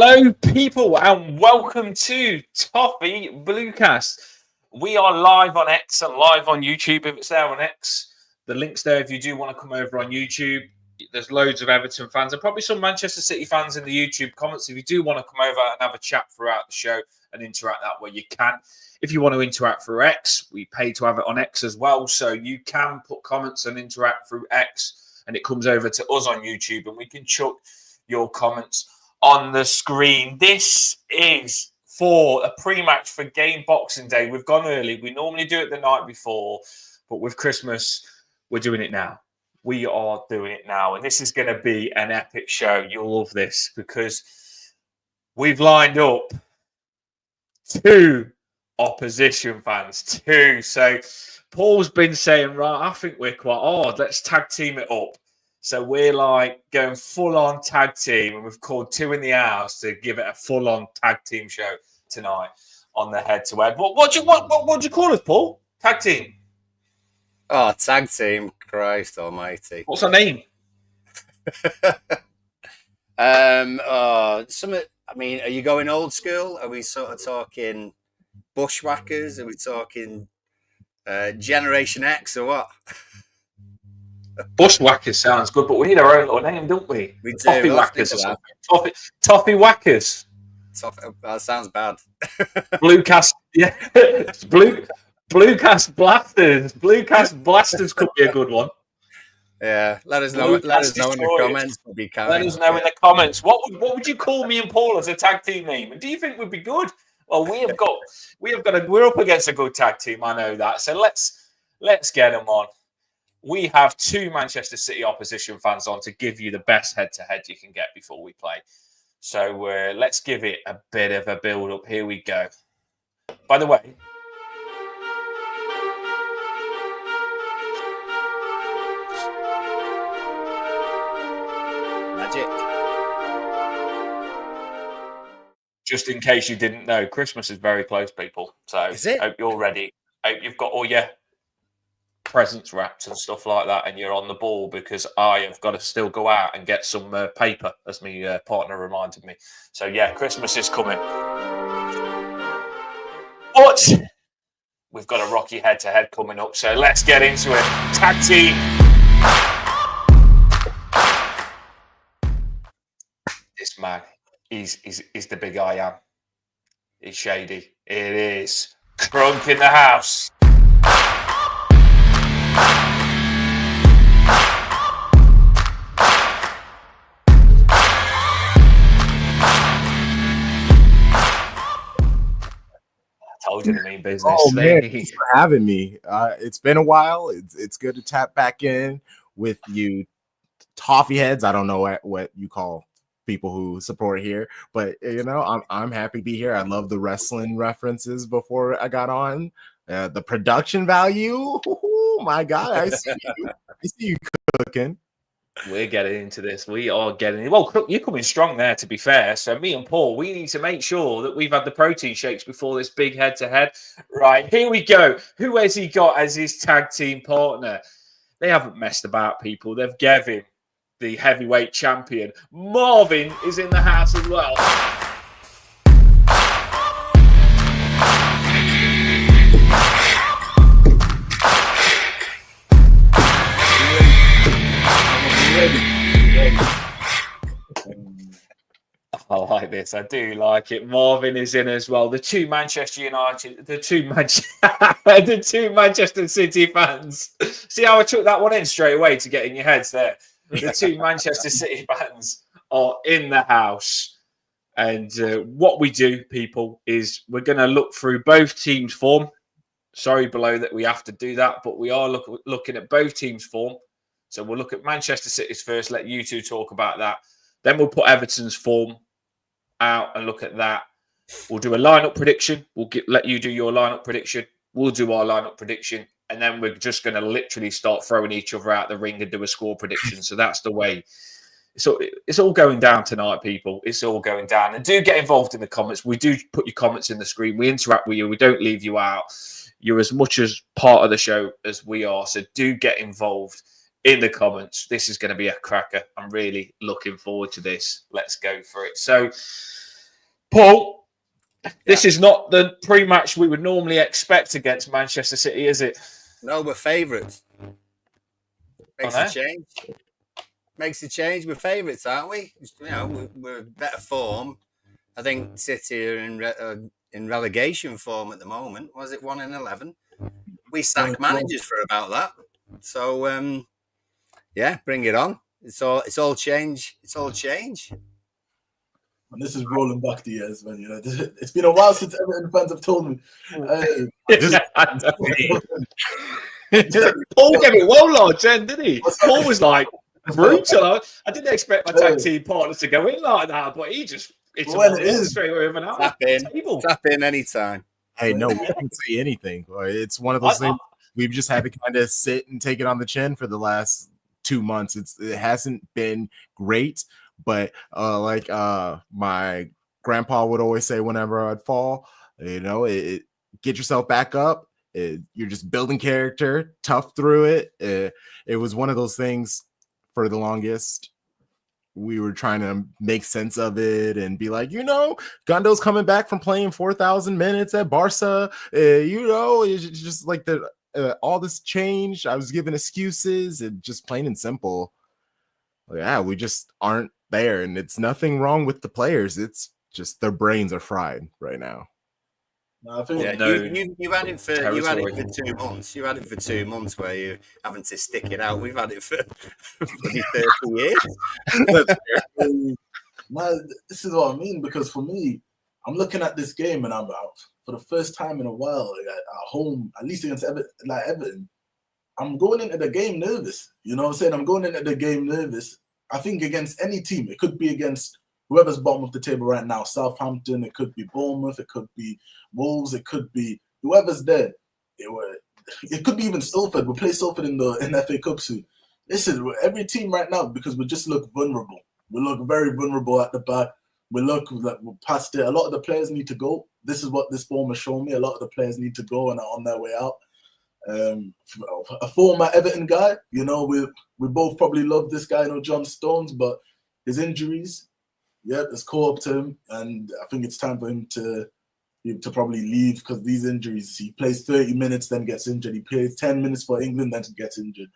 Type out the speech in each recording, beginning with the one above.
Hello, people, and welcome to Toffee Bluecast. We are live on X and live on YouTube if it's there on X. The link's there if you do want to come over on YouTube. There's loads of Everton fans and probably some Manchester City fans in the YouTube comments. If you do want to come over and have a chat throughout the show and interact that way, you can. If you want to interact through X, we pay to have it on X as well. So you can put comments and interact through X, and it comes over to us on YouTube, and we can chuck your comments on the screen. This is for a pre-match for game Boxing Day. We've gone early. We normally do it the night before, but with Christmas, we're doing it now. We are doing it now, and this is going to be an epic show. You'll love this because we've lined up two opposition fans. So Paul's been saying, right, I think we're quite hard. Let's tag team it up. So we're like going full-on tag team, and we've called two in the house to give it a full-on tag team show tonight on the head-to-head. What do you call us, Paul? Tag team? Oh, tag team! Christ Almighty! What's our name? I mean, are you going old school? Are we sort of talking bushwhackers? Are we talking Generation X or what? Bushwhackers sounds good, but we need our own little name, don't we? We do. Toffee Whackers or something. Toffee Whackers. That sounds bad. Bluecast, yeah. Bluecast Blasters. Bluecast Blasters could be a good one. Yeah, let us know. Let us know in the comments. Be kind. Let us know in the comments. What would you call me and Paul as a tag team name? And do you think we'd be good? Well, we're up against a good tag team. I know that. So let's get them on. We have two Manchester City opposition fans on to give you the best head-to-head you can get before we play. So let's give it a bit of a build-up. Here we go. By the way, magic. Just in case you didn't know, Christmas is very close, people. So hope you're ready. Hope you've got all your presents wrapped and stuff like that, and you're on the ball, because I have got to still go out and get some paper, as my partner reminded me. So yeah, Christmas is coming, but we've got a rocky head-to-head coming up, so let's get into it. Tag team. This man, he's the big I am. He's shady. It is Crunk in the house. Told you to mean business. Oh man, thanks for having me. It's been a while. It's good to tap back in with you, toffee heads. I don't know what you call people who support here, but you know, I'm happy to be here. I love the wrestling references before I got on. The production value. Oh my God, I see you cooking. We're getting into this. We are getting... Well, you're coming strong there, to be fair. So me and Paul, we need to make sure that we've had the protein shakes before this big head-to-head. Right, here we go. Who has he got as his tag team partner? They haven't messed about, people. They've given him the heavyweight champion. Marvin is in the house as well. I like this. I do like it. Marvin is in as well. The two Manchester United, the two Manchester City fans. See how I took that one in straight away to get in your heads there. The two Manchester City fans are in the house. And what we do, people, is we're going to look through both teams' form. Sorry, below that we have to do that, but we are looking at both teams' form. So we'll look at Manchester City's first, let you two talk about that. Then we'll put Everton's form out and look at that. We'll do a lineup prediction. Let you do your lineup prediction. We'll do our lineup prediction. And then we're just going to literally start throwing each other out the ring and do a score prediction. So that's the way. So it's all going down tonight, people. It's all going down. And do get involved in the comments. We do put your comments in the screen. We interact with you. We don't leave you out. You're as much as part of the show as we are. So do get involved in the comments. This is going to be a cracker. I'm really looking forward to this. Let's go for it. So Paul, this is not the pre-match we would normally expect against Manchester City, is it? No, we're favourites. Makes Oh, a no? change. Makes a change. We're favourites, aren't we? You know, we're better form. I think City are in relegation form at the moment. Was it 1-11? We sack managers for about that. So yeah, bring it on. It's all change. It's all change. And this is rolling back the years, man. You know, it's been a while since Everton fans have told me. Paul gave it well large then, didn't he? Paul was like brutal. I didn't expect my tag team partners to go in like that, but he just straight away with an out. Tap in anytime. Hey, no, we didn't say anything. It's one of those things we've just had to kind of sit and take it on the chin for the last 2 months. It hasn't been great, but like my grandpa would always say whenever I'd fall, you know, get yourself back up. You're just building character, tough through it. It was one of those things for the longest. We were trying to make sense of it and be like, you know, Gundo's coming back from playing 4,000 minutes at Barca. You know, it's just like all this change. I was giving excuses and just plain and simple. Yeah, we just aren't there. And it's nothing wrong with the players. It's just their brains are fried right now. No, I think you've had it for 2 months. You've had it for 2 months where you're having to stick it out. We've had it for 30 years. Man, this is what I mean, because for me, I'm looking at this game and I'm out for the first time in a while at home, at least against Everton. I'm going into the game nervous. You know what I'm saying? I'm going into the game nervous. I think against any team, it could be against whoever's bottom of the table right now, Southampton, it could be Bournemouth, it could be Wolves, it could be whoever's there. It could be even Salford. We'll play Salford in the FA Cup soon. Listen, every team right now, because we just look vulnerable. We look very vulnerable at the back. We look like we're past it. A lot of the players need to go. This is what this form has shown me. A lot of the players need to go and are on their way out. A former Everton guy, you know, we both probably love this guy, you know, John Stones, but his injuries, it's caught up to him, and I think it's time for him to probably leave because these injuries. He plays 30 minutes, then gets injured. He plays 10 minutes for England, then gets injured.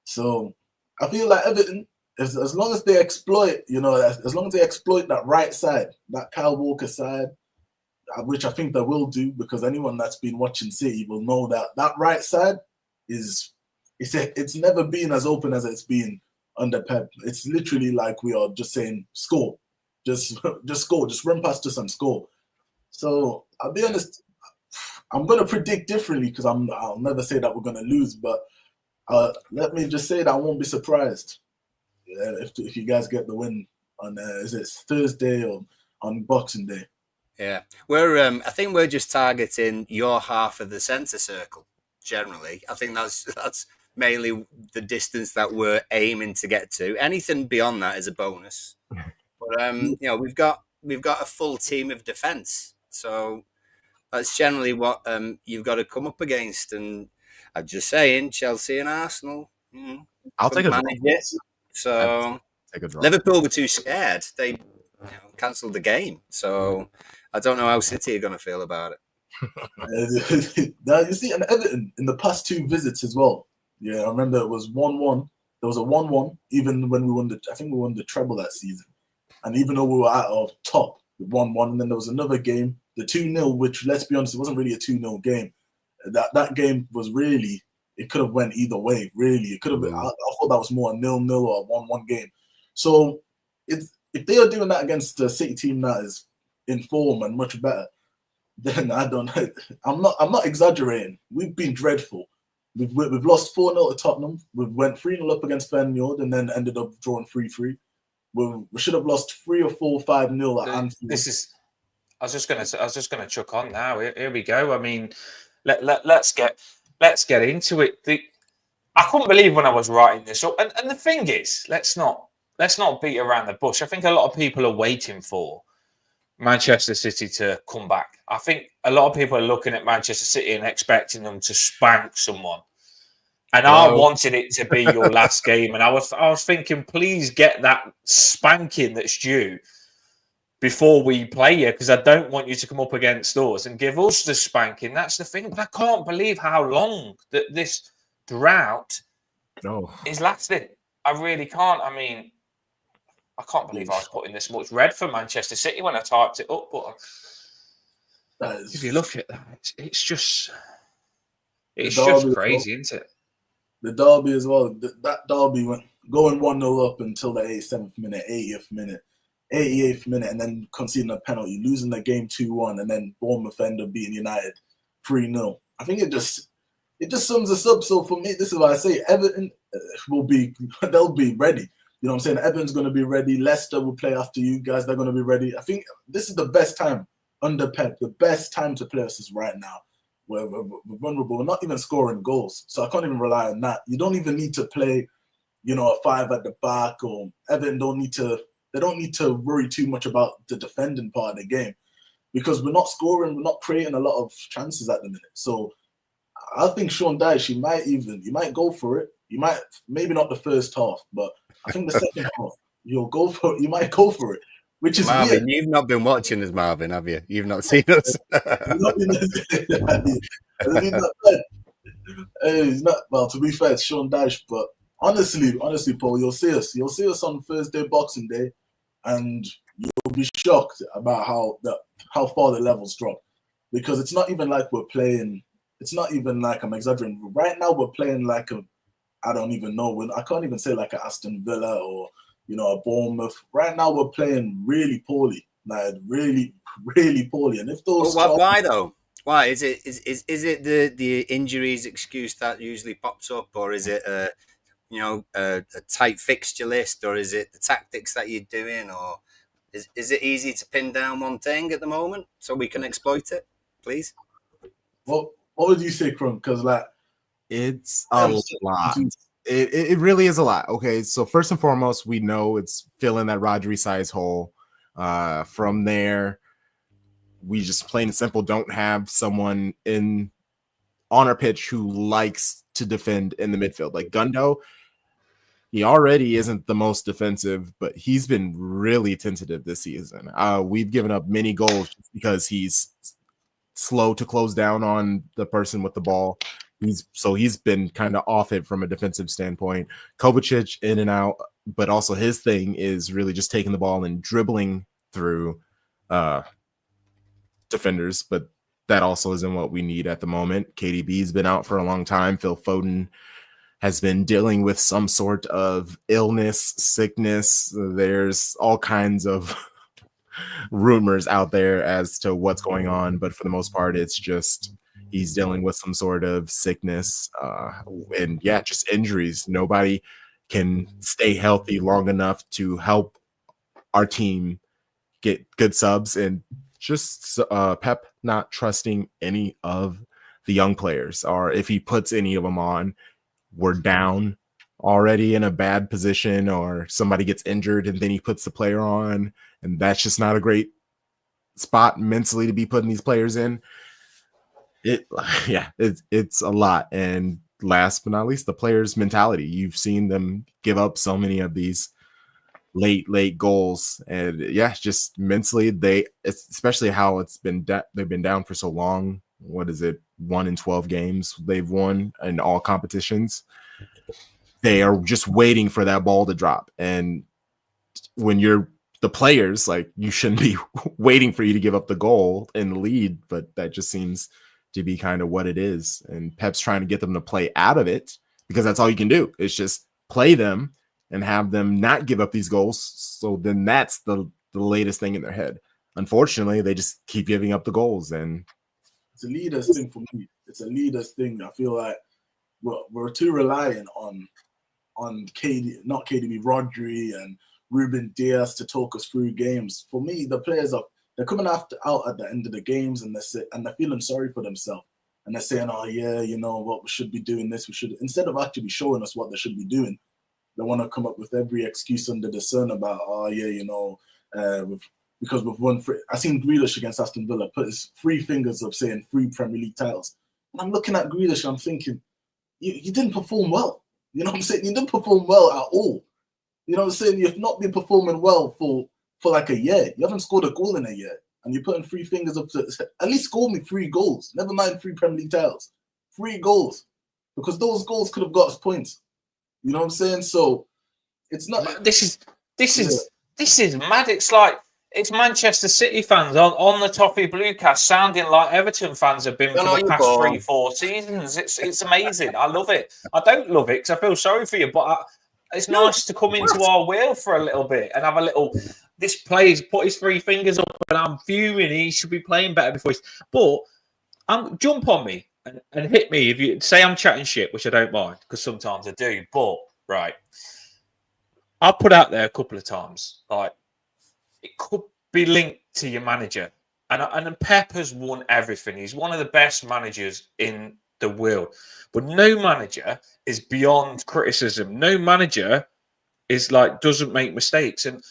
So I feel like Everton, as long as they exploit, you know, as long as they exploit that right side, that Kyle Walker side, which I think they will do, because anyone that's been watching City will know that that right side it's never been as open as it's been under Pep. It's literally like we are just saying score. Just score. Just run past us and score. So I'll be honest. I'm gonna predict differently because I'll never say that we're gonna lose. But let me just say that I won't be surprised. Yeah, if you guys get the win on is it Thursday or on Boxing Day? Yeah, I think we're just targeting your half of the centre circle. Generally, I think that's mainly the distance that we're aiming to get to. Anything beyond that is a bonus. But you know, we've got a full team of defence, so that's generally what you've got to come up against. And I'm just saying, Chelsea and Arsenal, I'll take a draw. So Take a draw. Liverpool were too scared; they cancelled the game. So I don't know how City are going to feel about it. Now you see, and Everton in the past 2 visits as well. Yeah, I remember it was 1-1. There was a 1-1 even when we won I think we won the treble that season. And even though we were out of top, 1-1, and then there was another game, the 2-0, which, let's be honest, it wasn't really a 2-0 game. That game was really, it could have went either way, really. It could have been, I thought that was more a 0-0 or a 1-1 game. So if they are doing that against a City team that is in form and much better, then I don't know. I'm not exaggerating. We've been dreadful. We've lost 4-0 to Tottenham. We went 3-0 up against Feyenoord and then ended up drawing 3-3. We should have lost 3 or 4, 5-0 at Anfield. I was just gonna chuck on now. Here we go. I mean, let's get into it. I couldn't believe when I was writing this up. And the thing is, let's not beat around the bush. I think a lot of people are waiting for Manchester City to come back. I think a lot of people are looking at Manchester City and expecting them to spank someone. And I wanted it to be your last game. And I was thinking, please get that spanking that's due. before we play you, because I don't want you to come up against us and give us the spanking. That's the thing. But I can't believe how long that this drought is lasting. I really can't. I mean, I can't believe I was putting this much red for Manchester City when I typed it up. But if you look at that, it's just crazy, isn't it? The derby as well. That derby went going 1-0 up until the 87th minute, 80th minute, 88th minute, and then conceding a penalty, losing the game 2-1, and then Bournemouth end up beating United 3-0. I think it just sums us up. So for me, this is what I say: Everton they'll be ready. You know what I'm saying? Everton's going to be ready. Leicester will play after you guys. They're going to be ready. I think this is the best time under Pep. The best time to play us is right now. We're vulnerable. We're not even scoring goals. So I can't even rely on that. You don't even need to play, a 5 at the back, or Everton don't need to worry too much about the defending part of the game, because we're not scoring. We're not creating a lot of chances at the minute. So I think Sean Dyche, you might go for it. You might, maybe not the first half, but I think the second half, you might go for it, which is Marvin, weird. you've not been watching us, Marvin, have you? You've not seen us. He's not, well, to be fair, it's Sean Dyche, but honestly, Paul, you'll see us on Thursday, Boxing Day, and you'll be shocked about how far the levels drop, because it's not even like we're playing. It's not even like I'm exaggerating. Right now, we're playing like I don't even know. I can't even say like an Aston Villa or a Bournemouth. Right now, we're playing really poorly, like really, really poorly. And if those why though? Why is it the injuries excuse that usually pops up, or is it a tight fixture list, or is it the tactics that you're doing, or is it easy to pin down one thing at the moment so we can exploit it, please? What would you say, Kron? Because it's a lot. It really is a lot. Okay, so first and foremost, we know it's filling that Rodri size hole. From there, we just plain and simple don't have someone on our pitch who likes to defend in the midfield. Like Gundo, he already isn't the most defensive, but he's been really tentative this season. We've given up many goals just because he's slow to close down on the person with the ball. He's been kind of off it from a defensive standpoint. Kovacic in and out, but also his thing is really just taking the ball and dribbling through defenders, but that also isn't what we need at the moment. KDB's been out for a long time. Phil Foden has been dealing with some sort of illness, sickness. There's all kinds of rumors out there as to what's going on, but for the most part, it's just he's dealing with some sort of sickness and just injuries. Nobody can stay healthy long enough to help our team get good subs, and just Pep not trusting any of the young players, or if he puts any of them on, we're down already in a bad position, or somebody gets injured and then he puts the player on, and that's just not a great spot mentally to be putting these players in. It's a lot. And last but not least, the players' mentality. You've seen them give up so many of these late goals, and just mentally, especially how they've been down for so long. What is it? 1 in 12 games they've won in all competitions. They are just waiting for that ball to drop, and when you're the players, like, you shouldn't be waiting for you to give up the goal in the lead, but that just seems to be kind of what it is. And Pep's trying to get them to play out of it, because that's all you can do. It's just play them and have them not give up these goals. So then that's the latest thing in their head. Unfortunately, they just keep giving up the goals, and it's a leader's thing for me. It's a leader's thing. I feel like we're too reliant on KDB, Rodri and Ruben Diaz to talk us through games. For me, the players they're coming out at the end of the games, and they're feeling sorry for themselves, and they're saying, "Oh yeah, what, we should be doing this. We should," instead of actually showing us what they should be doing. They want to come up with every excuse under the sun about, because we've won. I seen Grealish against Aston Villa put his 3 fingers up saying 3 Premier League titles. And I'm looking at Grealish and I'm thinking, you didn't perform well. You know what I'm saying? You didn't perform well at all. You know what I'm saying? You've not been performing well for for like a year. You haven't scored a goal in a year, and you're putting three fingers up to at least score me 3 goals. Never mind 3 Premier League titles, 3 goals, because those goals could have got us points. You know what I'm saying? So it's not. This is mad. It's like it's Manchester City fans on the Toffee Bluecast sounding like Everton fans have been for the past 3-4 seasons. It's amazing. I love it. I don't love it because I feel sorry for you, but it's nice to come into our wheel for a little bit and have a little. This player's put his 3 fingers up, and I'm fuming. He should be playing better before. But jump on me and hit me if you say I'm chatting shit, which I don't mind because sometimes I do. But right, I've put out there a couple of times like. It could be linked to your manager. And Pep has won everything. He's one of the best managers in the world. But no manager is beyond criticism. No manager is like, doesn't make mistakes. And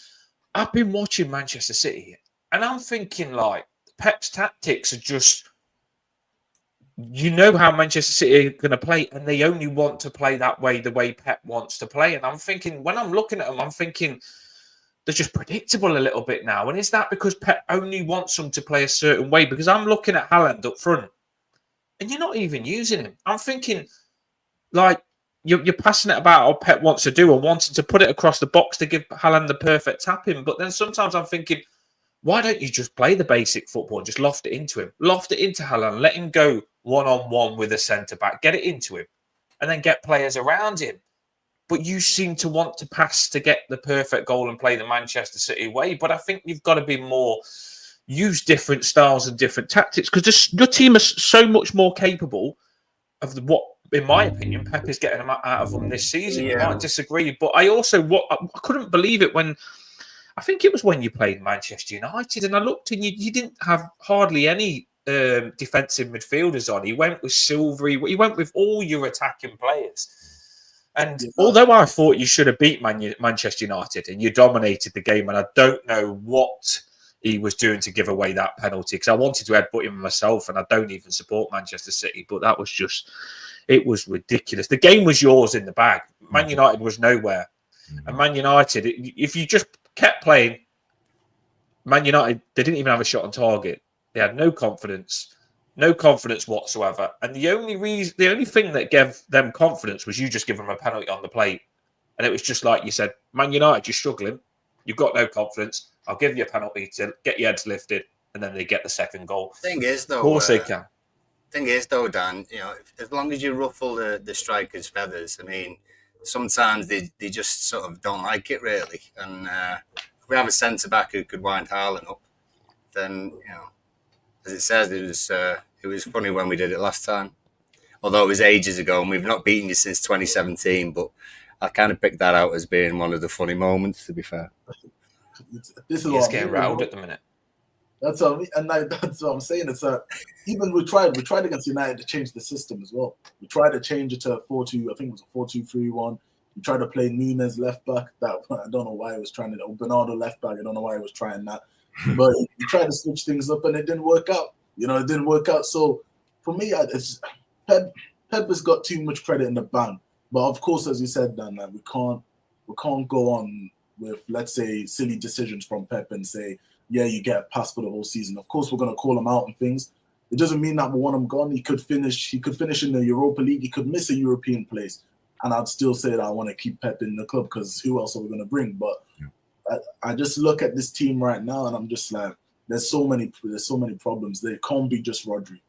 I've been watching Manchester City and I'm thinking like, Pep's tactics are just, you know how Manchester City are going to play and they only want to play that way, the way Pep wants to play. And I'm thinking, when I'm looking at them, I'm thinking, they're just predictable a little bit now. And is that because Pep only wants them to play a certain way? Because I'm looking at Haaland up front and you're not even using him. I'm thinking, like, you're passing it about how Pep wants to do and wanting to put it across the box to give Haaland the perfect tapping. But then sometimes I'm thinking, why don't you just play the basic football and just loft it into him? Loft it into Haaland, let him go one-on-one with a centre-back, get it into him, and then get players around him. But you seem to want to pass to get the perfect goal and play the Manchester City way. But I think you've got to be more, use different styles and different tactics because your team is so much more capable of what, in my opinion, Pep is getting out of them this season. You might disagree, but I couldn't believe it when, I think it was when you played Manchester United and I looked and you didn't have hardly any defensive midfielders on. He went with Silvery. He went with all your attacking players. And although I thought you should have beat Manchester United and you dominated the game, and I don't know what he was doing to give away that penalty because I wanted to headbutt him myself and I don't even support Manchester City, but that was just, it was ridiculous. The game was yours in the bag. Man United was nowhere. And Man United, if you just kept playing, Man United, they didn't even have a shot on target. They had no confidence whatsoever. And the only thing that gave them confidence was you just give them a penalty on the plate. And it was just like you said, Man United, you're struggling. You've got no confidence. I'll give you a penalty to get your heads lifted. And then they get the second goal. Thing is, though, of course they can. Thing is, though, Dan, you know, as long as you ruffle the strikers' feathers, I mean, sometimes they just sort of don't like it, really. And if we have a centre-back who could wind Haaland up, then, you know, as it says, it was funny when we did it last time. Although it was ages ago and we've not beaten you since 2017, but I kind of picked that out as being one of the funny moments, to be fair. This is He's getting rattled at the minute. That's what I mean, and that's what I'm saying. It's even we tried against United to change the system as well. We tried to change it to a 4-2. I think it was a 4-2-3-1. We tried to play Nunes left back. That I don't know why he was trying to. Bernardo left back. I don't know why he was trying that. But he tried to switch things up and it didn't work out. You know, it didn't work out. So for me, Pep has got too much credit in the bank. But of course, as you said, Dan, we can't go on with, let's say, silly decisions from Pep and say, yeah, you get a pass for the whole season. Of course, we're going to call him out and things. It doesn't mean that we want him gone. He could finish in the Europa League. He could miss a European place. And I'd still say that I want to keep Pep in the club because who else are we going to bring? But I just look at this team right now and I'm just like, there's so many problems. They can't be just Rodri.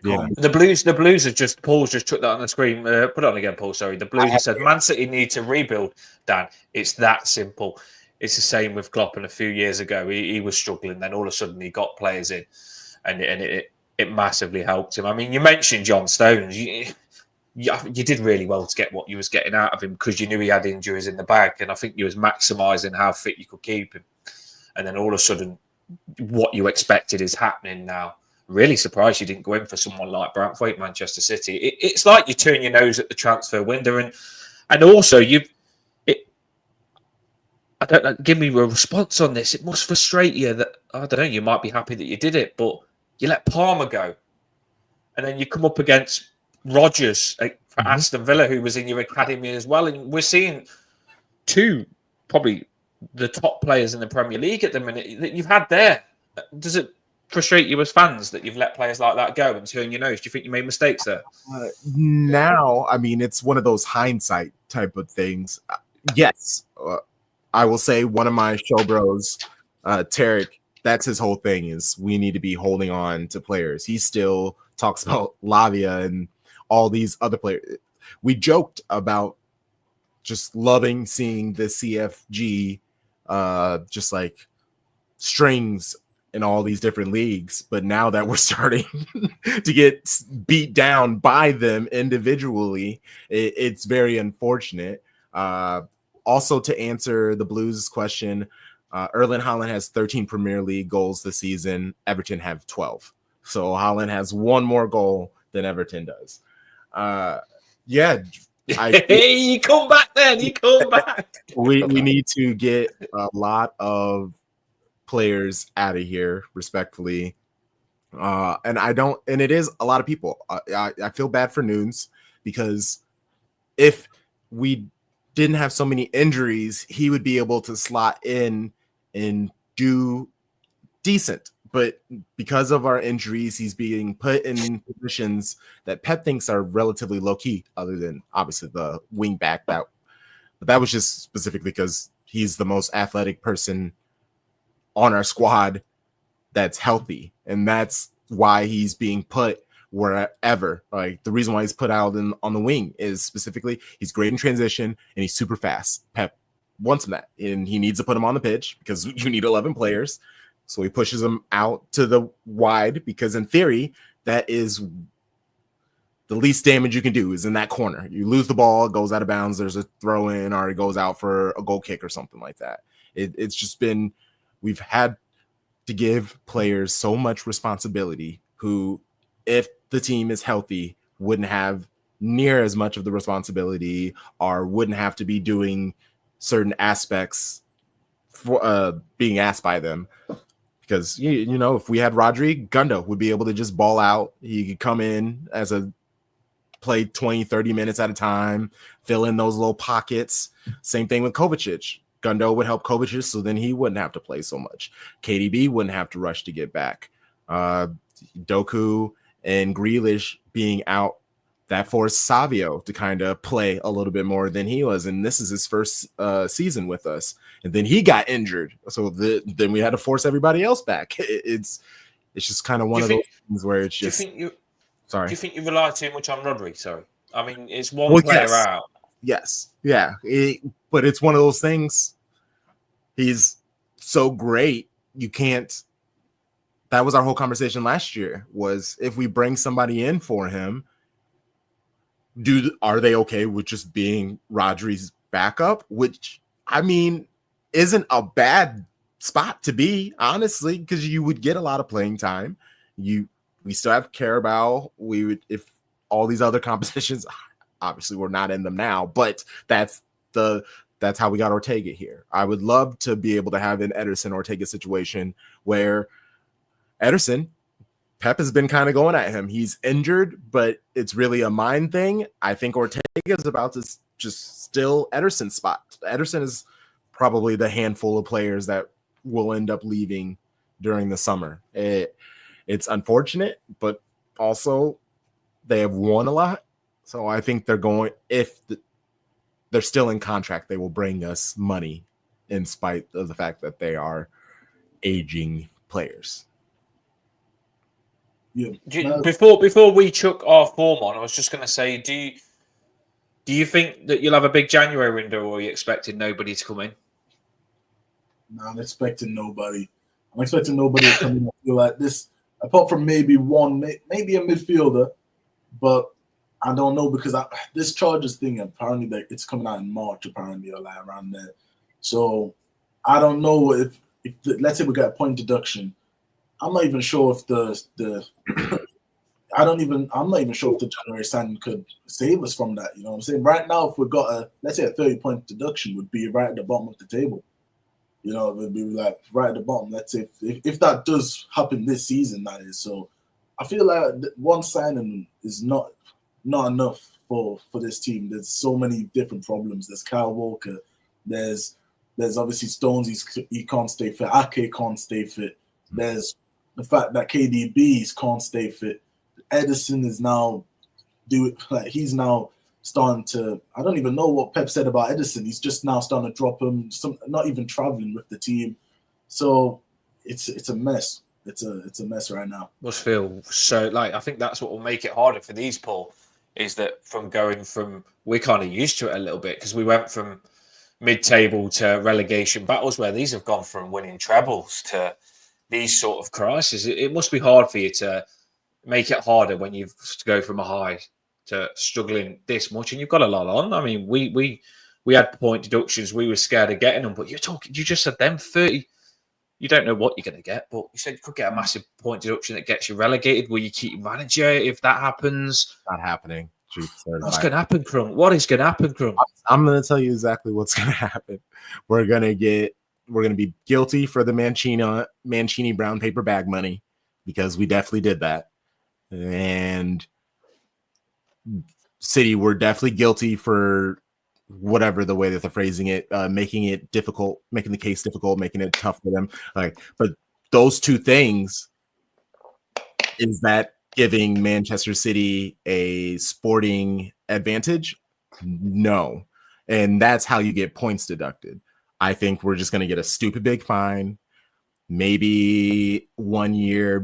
The Blues have just, Paul's just took that on the screen. Put it on again, Paul. Sorry. The Blues have said Man City need to rebuild. Dan, it's that simple. It's the same with Klopp. And a few years ago, he was struggling. Then all of a sudden, he got players in, and it massively helped him. I mean, you mentioned John Stones. You did really well to get what you was getting out of him because you knew he had injuries in the bag, and I think you was maximising how fit you could keep him. And then all of a sudden, what you expected is happening now. Really surprised you didn't go in for someone like Braithwaite, Manchester City. It's like you turn your nose at the transfer window, and also I don't know, give me a response on this. It must frustrate you that, I don't know, you might be happy that you did it, but you let Palmer go. And then you come up against Rodgers for Aston Villa, who was in your academy as well. And we're seeing two probably the top players in the Premier League at the minute that you've had there. Does it frustrate you as fans that you've let players like that go and turn your nose? Do you think you made mistakes there? Now, I mean, it's one of those hindsight type of things. Yes, I will say one of my show bros, Tarek, that's his whole thing is we need to be holding on to players. He still talks about Lavia and all these other players. We joked about just loving seeing the CFG just like strings in all these different leagues, but now that we're starting to get beat down by them individually, it's very unfortunate. Also, to answer the Blues question, Erling Haaland has 13 Premier League goals this season. Everton have 12. So Haaland has one more goal than Everton does. Yeah. You come back then. You come back. We need to get a lot of players out of here, respectfully. And it is a lot of people. I feel bad for Nunes because if we didn't have so many injuries, he would be able to slot in and do decent. But because of our injuries, he's being put in positions that Pep thinks are relatively low key, other than obviously the wing back. But that was just specifically because he's the most athletic person on our squad that's healthy, and that's why he's being put wherever. Like the reason why he's put out on the wing is specifically he's great in transition and he's super fast. Pep wants him that, and he needs to put him on the pitch because you need 11 players. So he pushes him out to the wide because in theory that is the least damage you can do is in that corner. You lose the ball, it goes out of bounds, there's a throw in, or it goes out for a goal kick or something like that. It's just been, we've had to give players so much responsibility who, if the team is healthy, wouldn't have near as much of the responsibility or wouldn't have to be doing certain aspects for being asked by them. Because, you know, if we had Rodri, Gundo would be able to just ball out. He could come in as play 20, 30 minutes at a time, fill in those little pockets. Same thing with Kovacic. Gundo would help Kovacic, so then he wouldn't have to play so much. KDB wouldn't have to rush to get back. Doku and Grealish being out, that forced Savio to kind of play a little bit more than he was. And this is his first season with us. And then he got injured. So then we had to force everybody else back. It's just kind of one of those things where it's just... Do you think you rely too much on Rodri? Sorry. I mean, it's one player out. Yes. Yeah. But it's one of those things. He's so great. You can't... That was our whole conversation last year, was if we bring somebody in for him, are they okay with just being Rodri's backup? Which, I mean, isn't a bad spot to be, honestly, because you would get a lot of playing time. We still have Carabao. We would, if all these other competitions, obviously we're not in them now, but that's how we got Ortega here. I would love to be able to have an Ederson Ortega situation where Ederson, Pep has been kind of going at him. He's injured, but it's really a mind thing. I think Ortega is about to just still Ederson's spot. Ederson is probably the handful of players that will end up leaving during the summer. It's unfortunate, but also they have won a lot. So I think they're going, they're still in contract, they will bring us money in spite of the fact that they are aging players. Yeah. Before we chuck our form on, I was just going to say, do you think that you'll have a big January window, or are you expecting nobody to come in? No, I'm expecting nobody. I'm expecting nobody to come in and feel like this, apart from maybe a midfielder, but I don't know, because this Chargers thing, apparently it's coming out in March, apparently, or like around there. So I don't know if let's say we got a point deduction. I'm not even sure if I'm not even sure if the January signing could save us from that. You know what I'm saying? Right now, if we got let's say a 30-point deduction, would be right at the bottom of the table. You know, it would be like right at the bottom. Let's say if that does happen this season, that is. So I feel like one signing is not enough for this team. There's so many different problems. There's Kyle Walker. There's There's obviously Stones, he can't stay fit. Ake can't stay fit. There's the fact that KDB can't stay fit. Edison is now he's now starting to. I don't even know what Pep said about Edison. He's just now starting to drop him. Not even traveling with the team. So it's a mess. It's a mess right now. Must feel so like I think that's what will make it harder for these, Paul, is that we're kind of used to it a little bit because we went from mid-table to relegation battles where these have gone from winning trebles to these sort of crises. It must be hard for you to make it harder when you go from a high to struggling this much, and you've got a lot on. I mean, we had point deductions. We were scared of getting them, but you just said them 30. You don't know what you're going to get, but you said you could get a massive point deduction that gets you relegated. Will you keep your manager if that happens? Not happening. What's going to happen, Crump? What is going to happen, Crump? I'm going to tell you exactly what's going to happen. We're going to be guilty for the Mancini brown paper bag money because we definitely did that. And City were definitely guilty for whatever the way that they're phrasing it, making it difficult, making the case difficult, making it tough for them. But those two things, is that giving Manchester City a sporting advantage? No. And that's how you get points deducted. I think we're just going to get a stupid big fine, maybe 1 year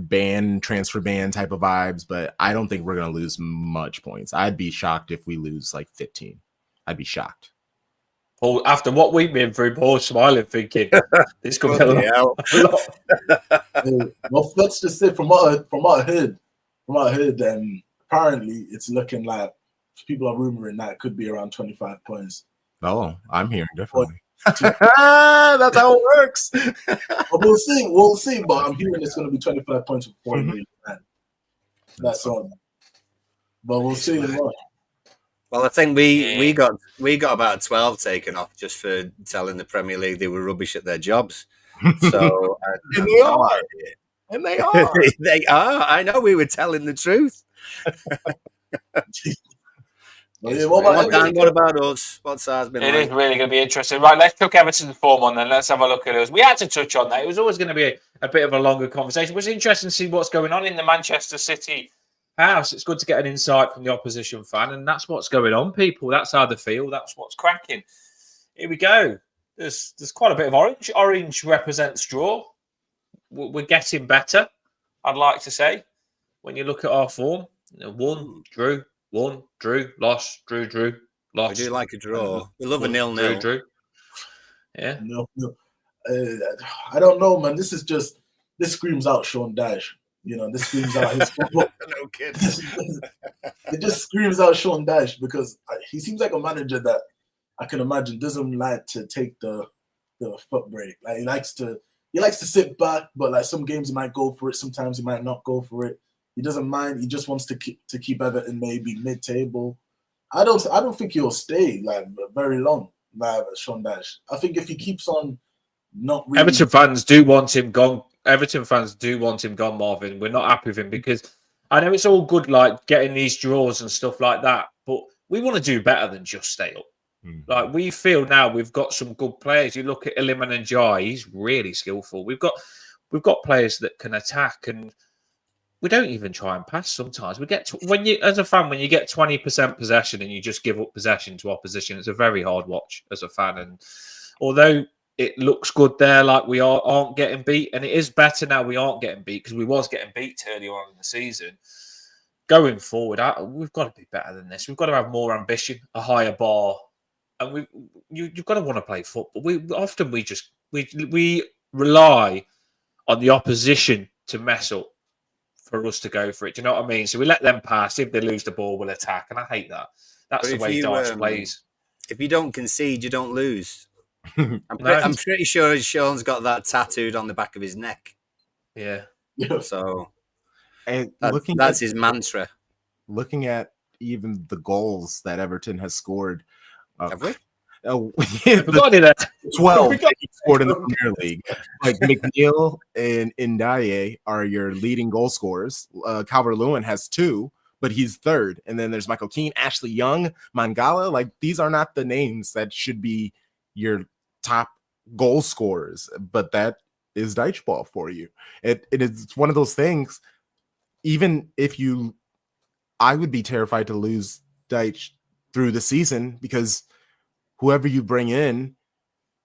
transfer ban type of vibes, but I don't think we're going to lose much points. I'd be shocked if we lose like 15. I'd be shocked. Paul, after what we've been through, Paul's smiling, thinking this could be a lot. Well, let's just say from what I heard, apparently it's looking like people are rumoring that it could be around 25 points. Oh, I'm hearing differently. That's how it works. We'll see. But I'm hearing it's going to be 25 points with 4 million. That's all. But we'll see. Well, I think we got about 12 taken off just for telling the Premier League they were rubbish at their jobs. So and they are. And they are. They are. I know we were telling the truth. What about us? What's ours been It like? is really going to be interesting. Right, let's chuck Everton's form on then. Let's have a look at us. We had to touch on that. It was always going to be a bit of a longer conversation. It was interesting to see what's going on in the Manchester City house. It's good to get an insight from the opposition fan, and that's what's going on, people. That's how they feel. That's what's cracking. Here we go. There's quite a bit of orange. Orange represents draw. We're getting better, I'd like to say. When you look at our form, one, drew, lost, drew, lost. We do like a draw. We love a 0-0. Drew. Yeah. No. I don't know, man. This screams out Sean Dyche. This screams out his football. No kidding. It just screams out Sean Dyche because he seems like a manager that I can imagine doesn't like to take the foot break. Like he likes to sit back, but like some games he might go for it, sometimes he might not go for it. He doesn't mind. He just wants to keep Everton maybe mid-table. I don't think he'll stay like very long. Sean Dyche. I think if he keeps on not really... Everton fans do want him gone. Marvin. We're not happy with him because I know it's all good, like getting these draws and stuff like that, but we want to do better than just stay up. Like we feel now we've got some good players. You look at Iliman and Jai; he's really skillful. We've got players that can attack, and we don't even try and pass. Sometimes we get when you get 20% possession and you just give up possession to opposition, it's a very hard watch as a fan. And although it looks good there, like we aren't getting beat, and it is better now we aren't getting beat because we was getting beat earlier on in the season. Going forward, we've got to be better than this. We've got to have more ambition, a higher bar. And you've got to want to play football. We rely on the opposition to mess up for us to go for it. Do you know what I mean? So we let them pass. If they lose the ball, we'll attack. And I hate that. That's the way Dyche plays. If you don't concede, you don't lose. I'm pretty sure Sean's got that tattooed on the back of his neck. Yeah. So that's his mantra. Looking at even the goals that Everton has scored. Have we? Oh, yeah, 12 that he scored in the Premier League. Like McNeil and Ndiaye are your leading goal scorers. Calvert-Lewin has 2, but he's third. And then there's Michael Keane, Ashley Young, Mangala. Like these are not the names that should be your top goal scorers, but that is Deitch ball for you. It's one of those things. Even if I would be terrified to lose Deitch through the season, because whoever you bring in,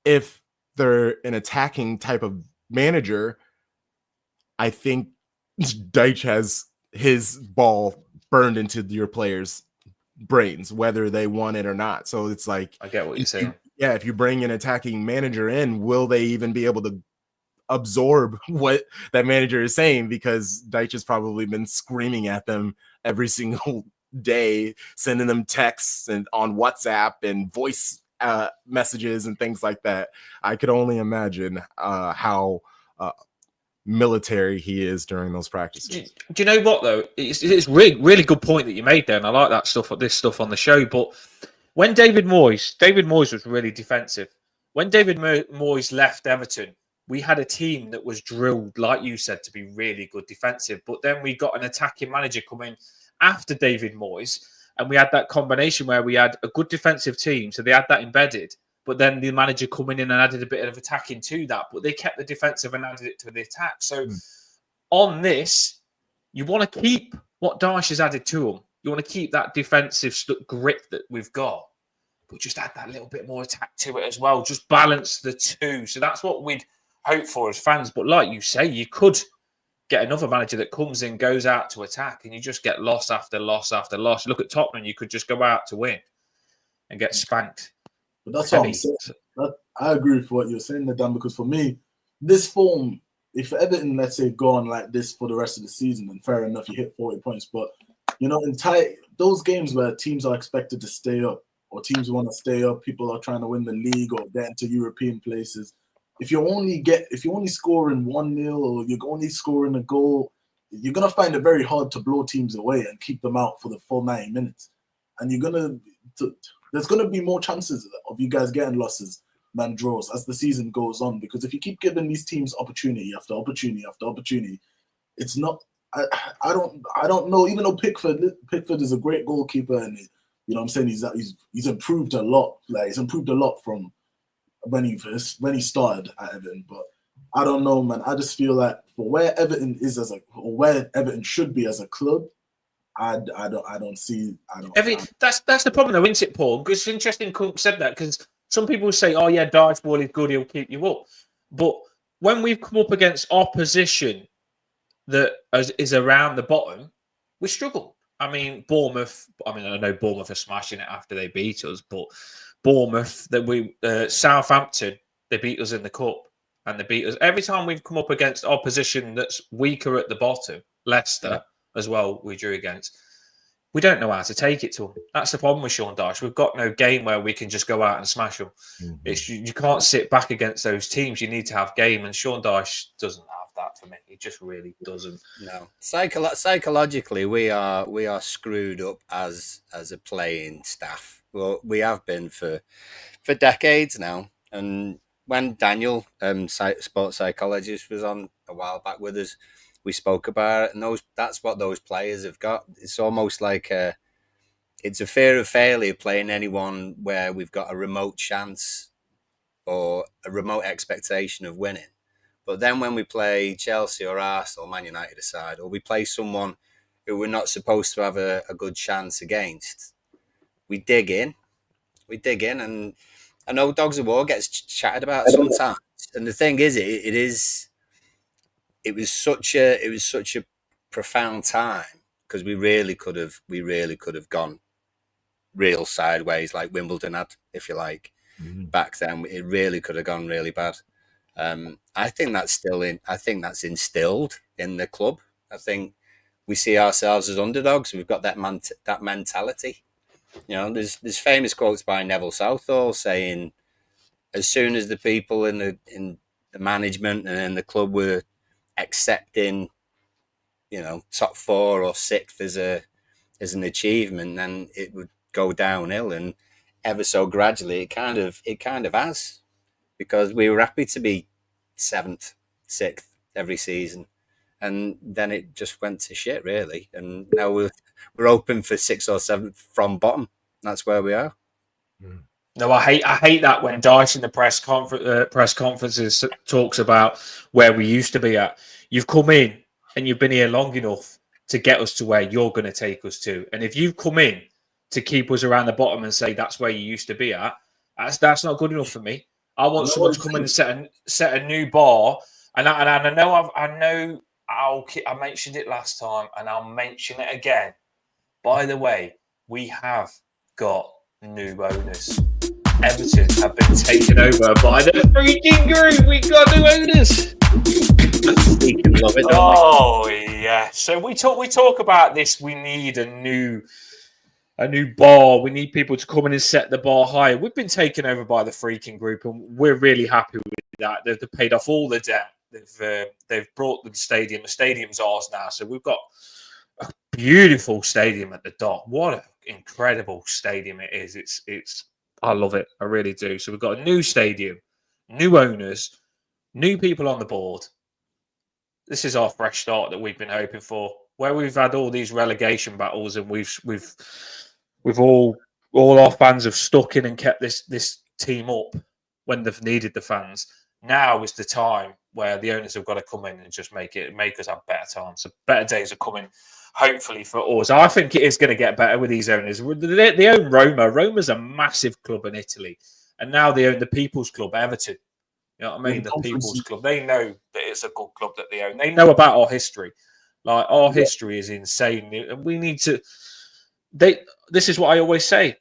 if they're an attacking type of manager, I think Deitch has his ball burned into your players' brains, whether they want it or not. So it's like, I get what you're saying. If you bring an attacking manager in, will they even be able to absorb what that manager is saying? Because Deitch has probably been screaming at them every single day, sending them texts and on WhatsApp and voice messages and things like that. I could only imagine how military he is during those practices. Do you know what though? It's really good point that you made there, and I like that stuff. This stuff on the show. But when David Moyes was really defensive. When David Moyes left Everton, we had a team that was drilled, like you said, to be really good defensive. But then we got an attacking manager coming after David Moyes, and we had that combination where we had a good defensive team, so they had that embedded. But then the manager coming in and added a bit of attacking to that, but they kept the defensive and added it to the attack. So on this, you want to keep what Dyche has added to them. You want to keep that defensive grip that we've got, but just add that little bit more attack to it as well. Just balance the two. So that's what we'd hope for as fans. But like you say, you could get another manager that comes in, goes out to attack, and you just get loss after loss after loss. Look at Tottenham. You could just go out to win and get spanked. But that's what I'm saying. I agree with what you're saying there, Dan, because for me, this form, if Everton, let's say, go on like this for the rest of the season, then fair enough, you hit 40 points. But, in those games where teams are expected to stay up, or teams want to stay up, people are trying to win the league or get into European places. If you're only scoring 1-0 or you're only scoring a goal, you're going to find it very hard to blow teams away and keep them out for the full 90 minutes. And there's going to be more chances of you guys getting losses than draws as the season goes on. Because if you keep giving these teams opportunity after opportunity after opportunity, it's not. I don't know. Even though Pickford is a great goalkeeper, and I'm saying he's improved a lot. Like he's improved a lot from when he started at Everton. But I don't know, man. I just feel like for where Everton is where Everton should be as a club, I don't see. That's the problem, though, isn't it, Paul? Because it's interesting Cook said that, because some people say, "Oh yeah, Dyche ball is good; he'll keep you up." But when we've come up against opposition that is around the bottom, we struggle. I mean, Bournemouth. I know Bournemouth are smashing it after they beat us, but Bournemouth, Southampton, they beat us in the cup, and they beat us every time we've come up against opposition that's weaker at the bottom. Leicester as well, we drew against. We don't know how to take it to them. That's the problem with Sean Dyche. We've got no game where we can just go out and smash them. Mm-hmm. You can't sit back against those teams. You need to have game, and Sean Dyche doesn't have that for me. He just really doesn't. No, psychologically, we are screwed up as a playing staff. Well, we have been for decades now. And when Daniel, sports psychologist, was on a while back with us, we spoke about it, and that's what those players have got. It's almost like it's a fear of failure playing anyone where we've got a remote chance or a remote expectation of winning. But then when we play Chelsea or Arsenal, Man United aside, or we play someone who we're not supposed to have a good chance against, we dig in, and I know Dogs of War gets chatted about sometimes. And the thing is, it was such a profound time, because we really could have gone real sideways, like Wimbledon had, if you like. Back then, it really could have gone really bad. I think that's instilled in the club. I think we see ourselves as underdogs. We've got that mentality. There's famous quotes by Neville Southall saying, as soon as the people in the management and in the club were accepting, top 4 or 6th as an achievement, then it would go downhill, and ever so gradually it kind of has, because we were happy to be 7th, 6th every season, and then it just went to shit, really. And now we're hoping for 6th or 7th from bottom. That's where we are. No, I hate that when Dice in the press conferences talks about where we used to be at. You've come in and you've been here long enough to get us to where you're going to take us to. And if you've come in to keep us around the bottom and say that's where you used to be at, that's not good enough for me. I want someone to come in and set a new bar. And I know I mentioned it last time, and I'll mention it again. By the way, we have got new owners. Everton have been taken over by the freaking group. We got new owners. Love it, oh yeah. So we talk about this. We need a new bar. We need people to come in and set the bar higher. We've been taken over by the freaking group, and we're really happy with that. They've paid off all the debt. They've brought the stadium. The stadium's ours now. So we've got a beautiful stadium at the Dock. What an incredible stadium it is. It's I love it. I really do. So we've got a new stadium, new owners, new people on the board. This is our fresh start that we've been hoping for. Where we've had all these relegation battles, and we've all our fans have stuck in and kept this team up when they've needed the fans. Now is the time where the owners have got to come in and just make us have better times. So better days are coming. Hopefully for us. I think it is going to get better with these owners. They own Roma. Roma's a massive club in Italy. And now they own the People's Club, Everton. You know what I mean? The People's Club. They know that it's a good club that they own. They know about our history. Like, our history is insane. We need to... This is what I always say.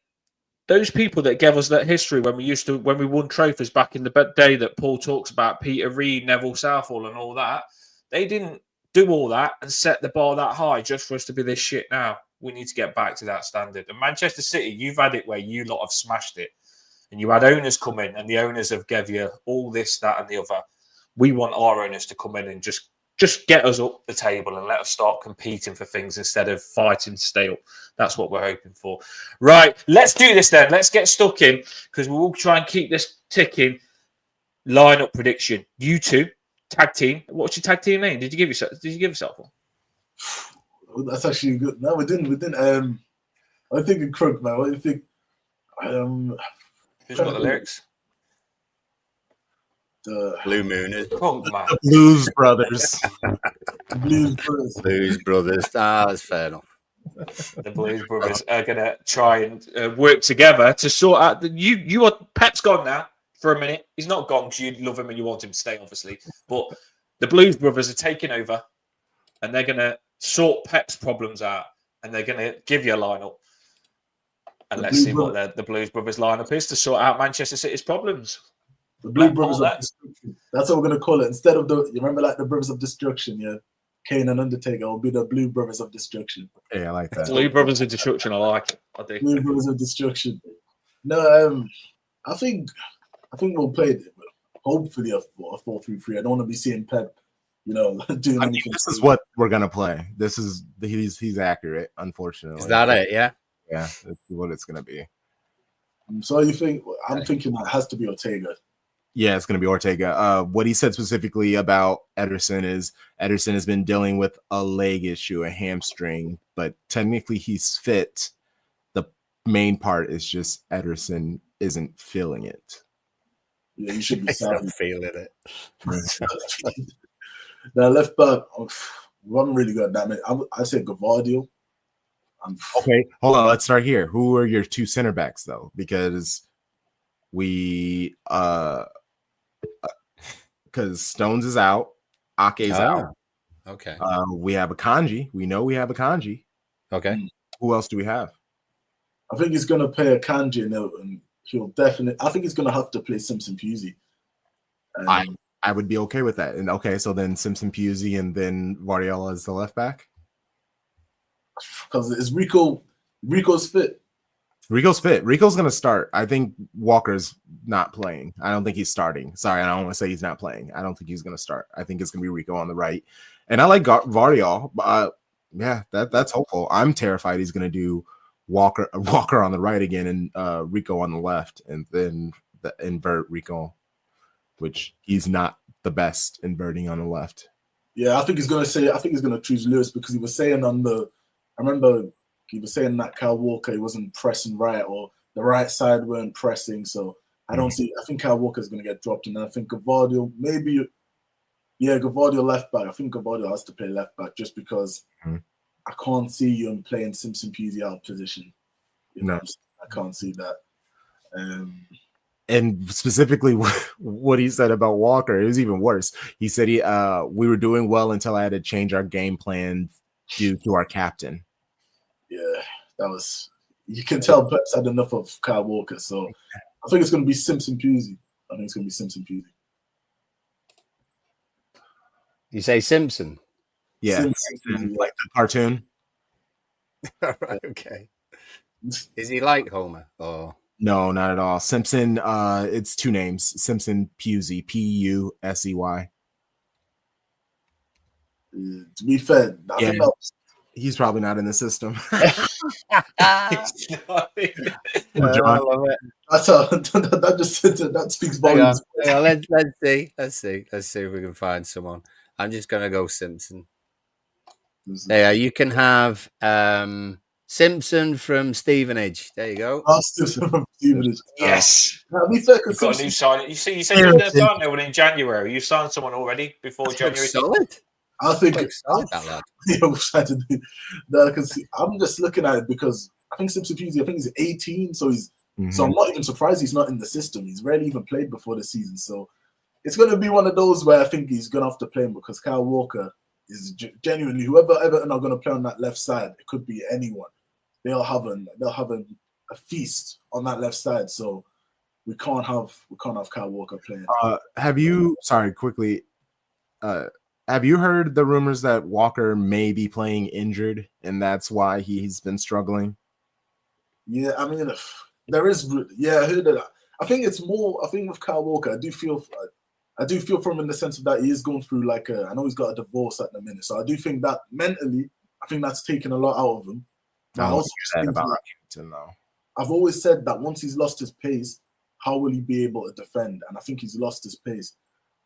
Those people that gave us that history when we won trophies back in the day that Paul talks about, Peter Reid, Neville Southall and all that, they didn't do all that and set the bar that high just for us to be this shit now. We need to get back to that standard. And Manchester City, you've had it where you lot have smashed it. And you had owners come in and the owners have given you all this, that and the other. We want our owners to come in and just get us up the table and let us start competing for things instead of fighting to stay up. That's what we're hoping for. Right, let's do this then. Let's get stuck in because we will try and keep this ticking. Lineup prediction. You two. Tag team. What's your tag team name? Did you give yourself one? That's actually good. No, we didn't. I'm thinking Crook, man. What do you think? Who's got the lyrics? The Blue Moon. Crunk, man. The Blues Brothers. Blues Brothers. That's fair enough. The Blues Brothers are going to try and work together to sort out Pep's gone now. For a minute, he's not gone because you love him and you want him to stay, obviously. But the Blues Brothers are taking over, and they're going to sort Pep's problems out, and they're going to give you a lineup. And let's see what the Blues Brothers lineup is to sort out Manchester City's problems. The Blue Brothers of Destruction. That's what we're going to call it. Instead of you remember like the Brothers of Destruction, yeah? Kane and Undertaker will be the Blue Brothers of Destruction. Yeah, I like that. Blue Brothers of Destruction, I like it. I do. Blue Brothers of Destruction. No, I think we'll play it. Hopefully a 4-3-3. I don't want to be seeing Pep, doing anything. This is what we're gonna play. He's accurate, unfortunately. Is that it? Yeah. Yeah, that's what it's gonna be. So you think? I'm thinking that has to be Ortega. Yeah, it's gonna be Ortega. What he said specifically about Ederson is Ederson has been dealing with a leg issue, a hamstring, but technically he's fit. The main part is just Ederson isn't feeling it. Yeah, you should be feeling it. Now left back, we haven't really got that many. I say Gavardio. Okay, hold on. Let's start here. Who are your two center backs though? Because because Stones is out, Ake's out. Okay. We have a Kanji. We know we have a Kanji. Okay. Who else do we have? I think he's gonna play a Kanji and he'll definitely. I think he's gonna have to play Simpson Pusey. I would be okay with that. And okay, so then Simpson Pusey and then Guardiola as the left back. Because it's Rico's fit. Rico's fit. Rico's gonna start. I think Walker's not playing. I don't think he's starting. Sorry, I don't want to say he's not playing. I don't think he's gonna start. I think it's gonna be Rico on the right, and I like Vardiol. Yeah, that's hopeful. I'm terrified he's gonna do Walker on the right again and Rico on the left, and then invert Rico, which he's not the best inverting on the left. Yeah, I think he's gonna choose Lewis because he was saying I remember he was saying that Kyle Walker he wasn't pressing right or the right side weren't pressing. So I don't see. I think Kyle Walker's going to get dropped, and then I think Gavardio maybe. Yeah, Gavardio left back. I think Gavardio has to play left back just because I can't see you playing Simpson Peasy out of position. You know, I can't see that. And specifically what he said about Walker, it was even worse. He said we were doing well until I had to change our game plan due to our captain. Yeah, that was. You can tell Pep's had enough of Kyle Walker, so I think it's going to be Simpson Peasy. I think it's going to be Simpson Peasy. You say Simpson? Yeah, Simpson, like the cartoon. Right, okay. Is he like Homer or? No, not at all. Simpson, it's two names. Simpson Pusey, Pusey. To be fair, I think he's probably not in the system. I love it. That speaks volumes. Let's see if we can find someone. I'm just gonna go Simpson. There, you can have Simpson from Stevenage. There you go. Simpson from Stevenage. Yes. To be fair, you've got a new sign. You said you were going to sign no one in January. You signed someone already before January. Solid. I think solid, that lad. I'm just looking at it because I think Simpson Peasy, I think he's 18, so he's so I'm not even surprised he's not in the system. He's rarely even played before the season, so it's going to be one of those where I think he's going to have to play him because Kyle Walker is genuinely whoever Everton are going to play on that left side. It could be anyone. They'll have a feast on that left side. So we can't have Kyle Walker playing. Have you heard the rumors that Walker may be playing injured and that's why he's been struggling? Yeah, I mean, there is. Yeah, I heard that. I think it's more. I think with Kyle Walker, I do feel for him in the sense of that he is going through I know he's got a divorce at the minute, so I do think that mentally, I think that's taken a lot out of him. I also think I've always said that once he's lost his pace, how will he be able to defend? And I think he's lost his pace.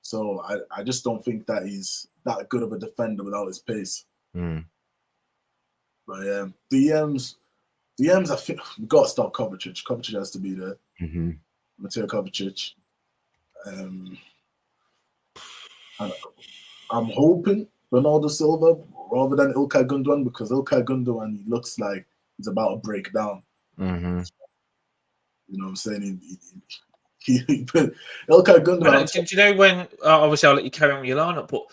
So I just don't think that he's that good of a defender without his pace. But DMs, I think we've got to start Kovacic. Kovacic has to be there. Mateo Kovacic. I'm hoping Bernardo Silva rather than Ilkay Gundogan because Ilkay Gundogan he looks like he's about to break down. You know what I'm saying? Ilkay Gundogan. Do you know when? Obviously, I'll let you carry on with your lineup, but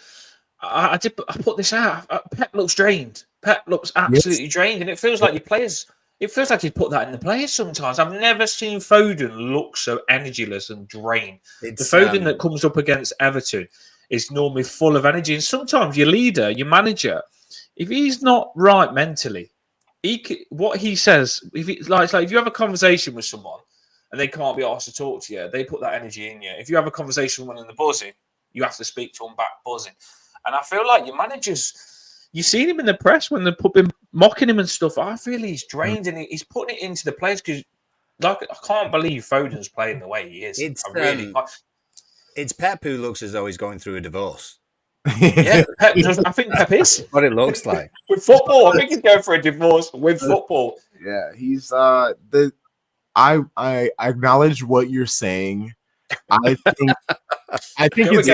I put this out. Pep looks drained. Pep looks absolutely drained, and it feels like your players. It feels like he's put that in the players sometimes. I've never seen Foden look so energyless and drained. The Foden that comes up against Everton is normally full of energy, and sometimes your leader, your manager, if he's not right mentally, what he says, it's like if you have a conversation with someone and they can't be asked to talk to you, they put that energy in you. If you have a conversation with one in the buzzing, you have to speak to them back buzzing. And I feel like your managers, you've seen him in the press when they've been mocking him and stuff. I feel he's drained and he's putting it into the players because I can't believe Foden's playing the way he is. It's Pep who looks as though he's going through a divorce. Yeah, I think Pep is. What it looks like. With football, I think he's going for a divorce with football. Yeah, he's I acknowledge what you're saying. I think I think it's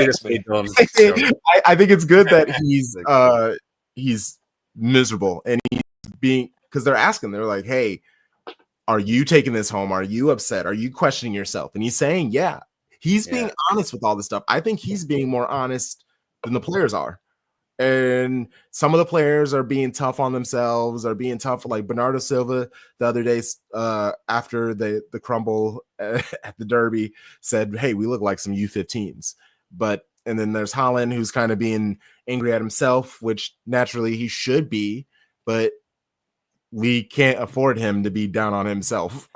good that he's miserable and he's being because they're asking, they're like, hey, are you taking this home? Are you upset? Are you questioning yourself? And he's saying, yeah. He's being honest with all this stuff. I think he's being more honest than the players are. And some of the players are being tough on themselves, are being tough. Like Bernardo Silva the other day after the crumble at the Derby said, hey, we look like some U15s. And then there's Haaland who's kind of being angry at himself, which naturally he should be, but we can't afford him to be down on himself.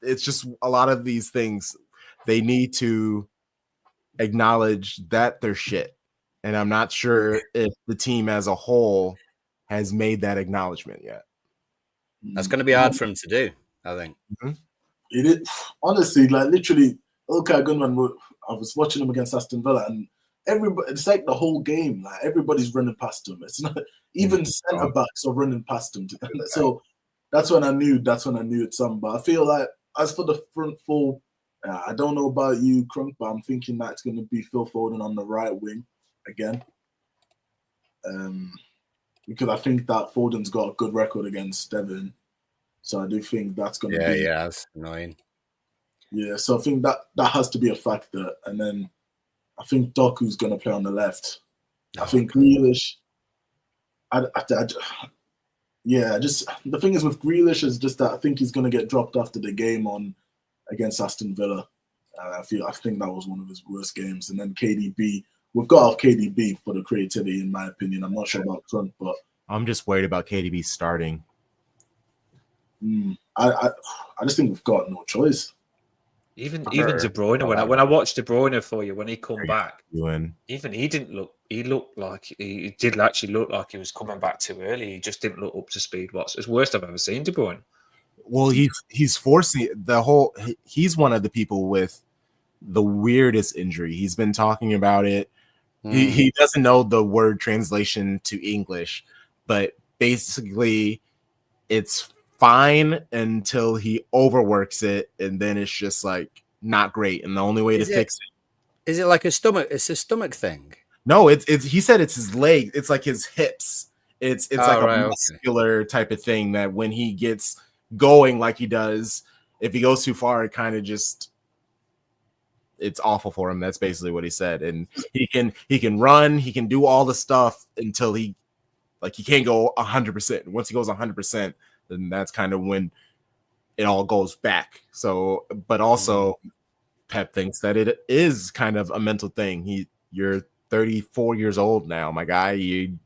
It's just a lot of these things. They need to acknowledge that they're shit. And I'm not sure if the team as a whole has made that acknowledgement yet. That's going to be hard for him to do, I think. It is, honestly, like literally, Ilkay Gundogan, I was watching him against Aston Villa and everybody, it's like the whole game, like everybody's running past him. It's not even centre backs are running past him. So that's when I knew it's something. But I feel like as for the front four, I don't know about you, Crunk, but I'm thinking that's going to be Phil Foden on the right wing again. Because I think that Foden's got a good record against Everton. So I do think that's going to be... Yeah, that's annoying. Yeah, so I think that has to be a factor. And then I think Doku's going to play on the left. I think Grealish... just the thing is with Grealish is just that I think he's going to get dropped after the game against Aston Villa. I think that was one of his worst games. And then KDB... We've got off KDB for the creativity, in my opinion. I'm not sure about Trump, but I'm just worried about KDB starting. I just think we've got no choice. Even De Bruyne, when I watched De Bruyne for you, when he come back, even he didn't look. He looked like he did actually look like he was coming back too early. He just didn't look up to speed. It's the worst I've ever seen De Bruyne. Well, he's forcing the whole. He's one of the people with the weirdest injury. He's been talking about it. He doesn't know the word translation to English, but basically it's fine until he overworks it, and then it's just like not great. And the only way to fix it is it like a stomach? It's a stomach thing. No, it's he said it's his leg. It's like his hips. It's like a muscular type of thing that when he gets going like he does, if he goes too far, it kind of just it's awful for him. That's basically what he said. And he can run, he can do all the stuff until he can't go 100%. Once he goes 100%, then that's kind of when it all goes back. So, but also Pep thinks that it is kind of a mental thing. You're 34 years old now, my guy. You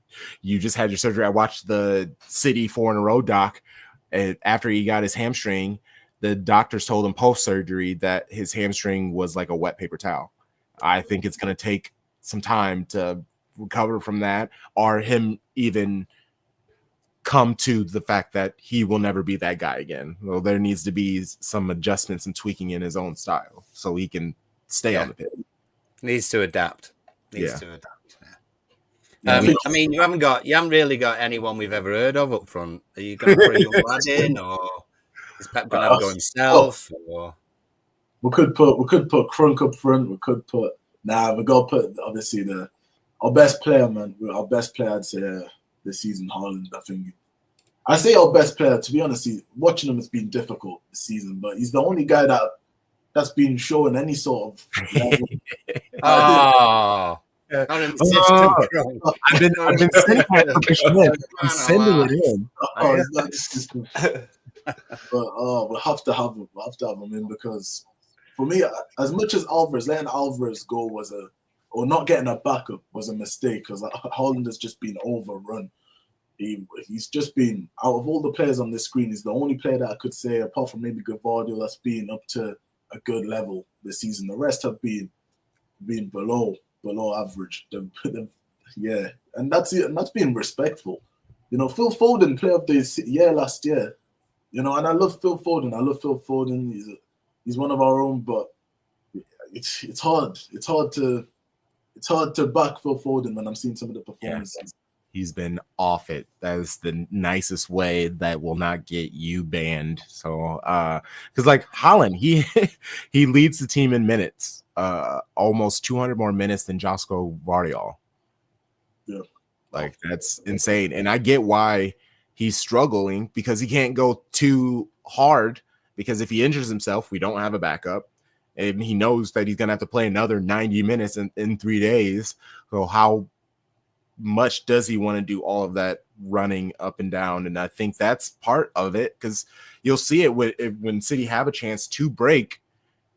just had your surgery. I watched the City 4 in a row doc, and after he got his hamstring, the doctors told him post-surgery that his hamstring was like a wet paper towel. I think it's going to take some time to recover from that, or him even come to the fact that he will never be that guy again. Well, there needs to be some adjustments and tweaking in his own style so he can stay on the pitch. Needs to adapt. I mean, you haven't really got anyone we've ever heard of up front. Are you going to put a young lad in, or is Pep going to have to go himself? Or we could put Crunk up front. We could put we got to put obviously our best player, man. Our best player, I'd say this season, Haaland. I say our best player. To be honest, watching him has been difficult this season, but he's the only guy that's been showing any sort of. I've been sending it in. It's not the system. But we'll have to have him. We'll have to have him in because for me, as much as letting Alvarez go or not getting a backup was a mistake because Haaland has just been overrun. He's just been out of all the players on this screen. He's the only player that I could say, apart from maybe Gvardiol, that's been up to a good level this season. The rest have been below average. Yeah, and that's it. And that's being respectful. You know, Phil Foden, player of the year last year. You know, and I love Phil Foden. He's one of our own, but it's hard. It's hard to back Phil Foden when I'm seeing some of the performances. Yeah. He's been off it. That is the nicest way that will not get you banned. So, because like Haaland, he leads the team in minutes, almost 200 more minutes than Josko Gvardiol. Yeah, like that's insane. And I get why he's struggling because he can't go too hard because if he injures himself, we don't have a backup. And he knows that he's going to have to play another 90 minutes in 3 days. So how much does he want to do all of that running up and down? And I think that's part of it because you'll see it when City have a chance to break.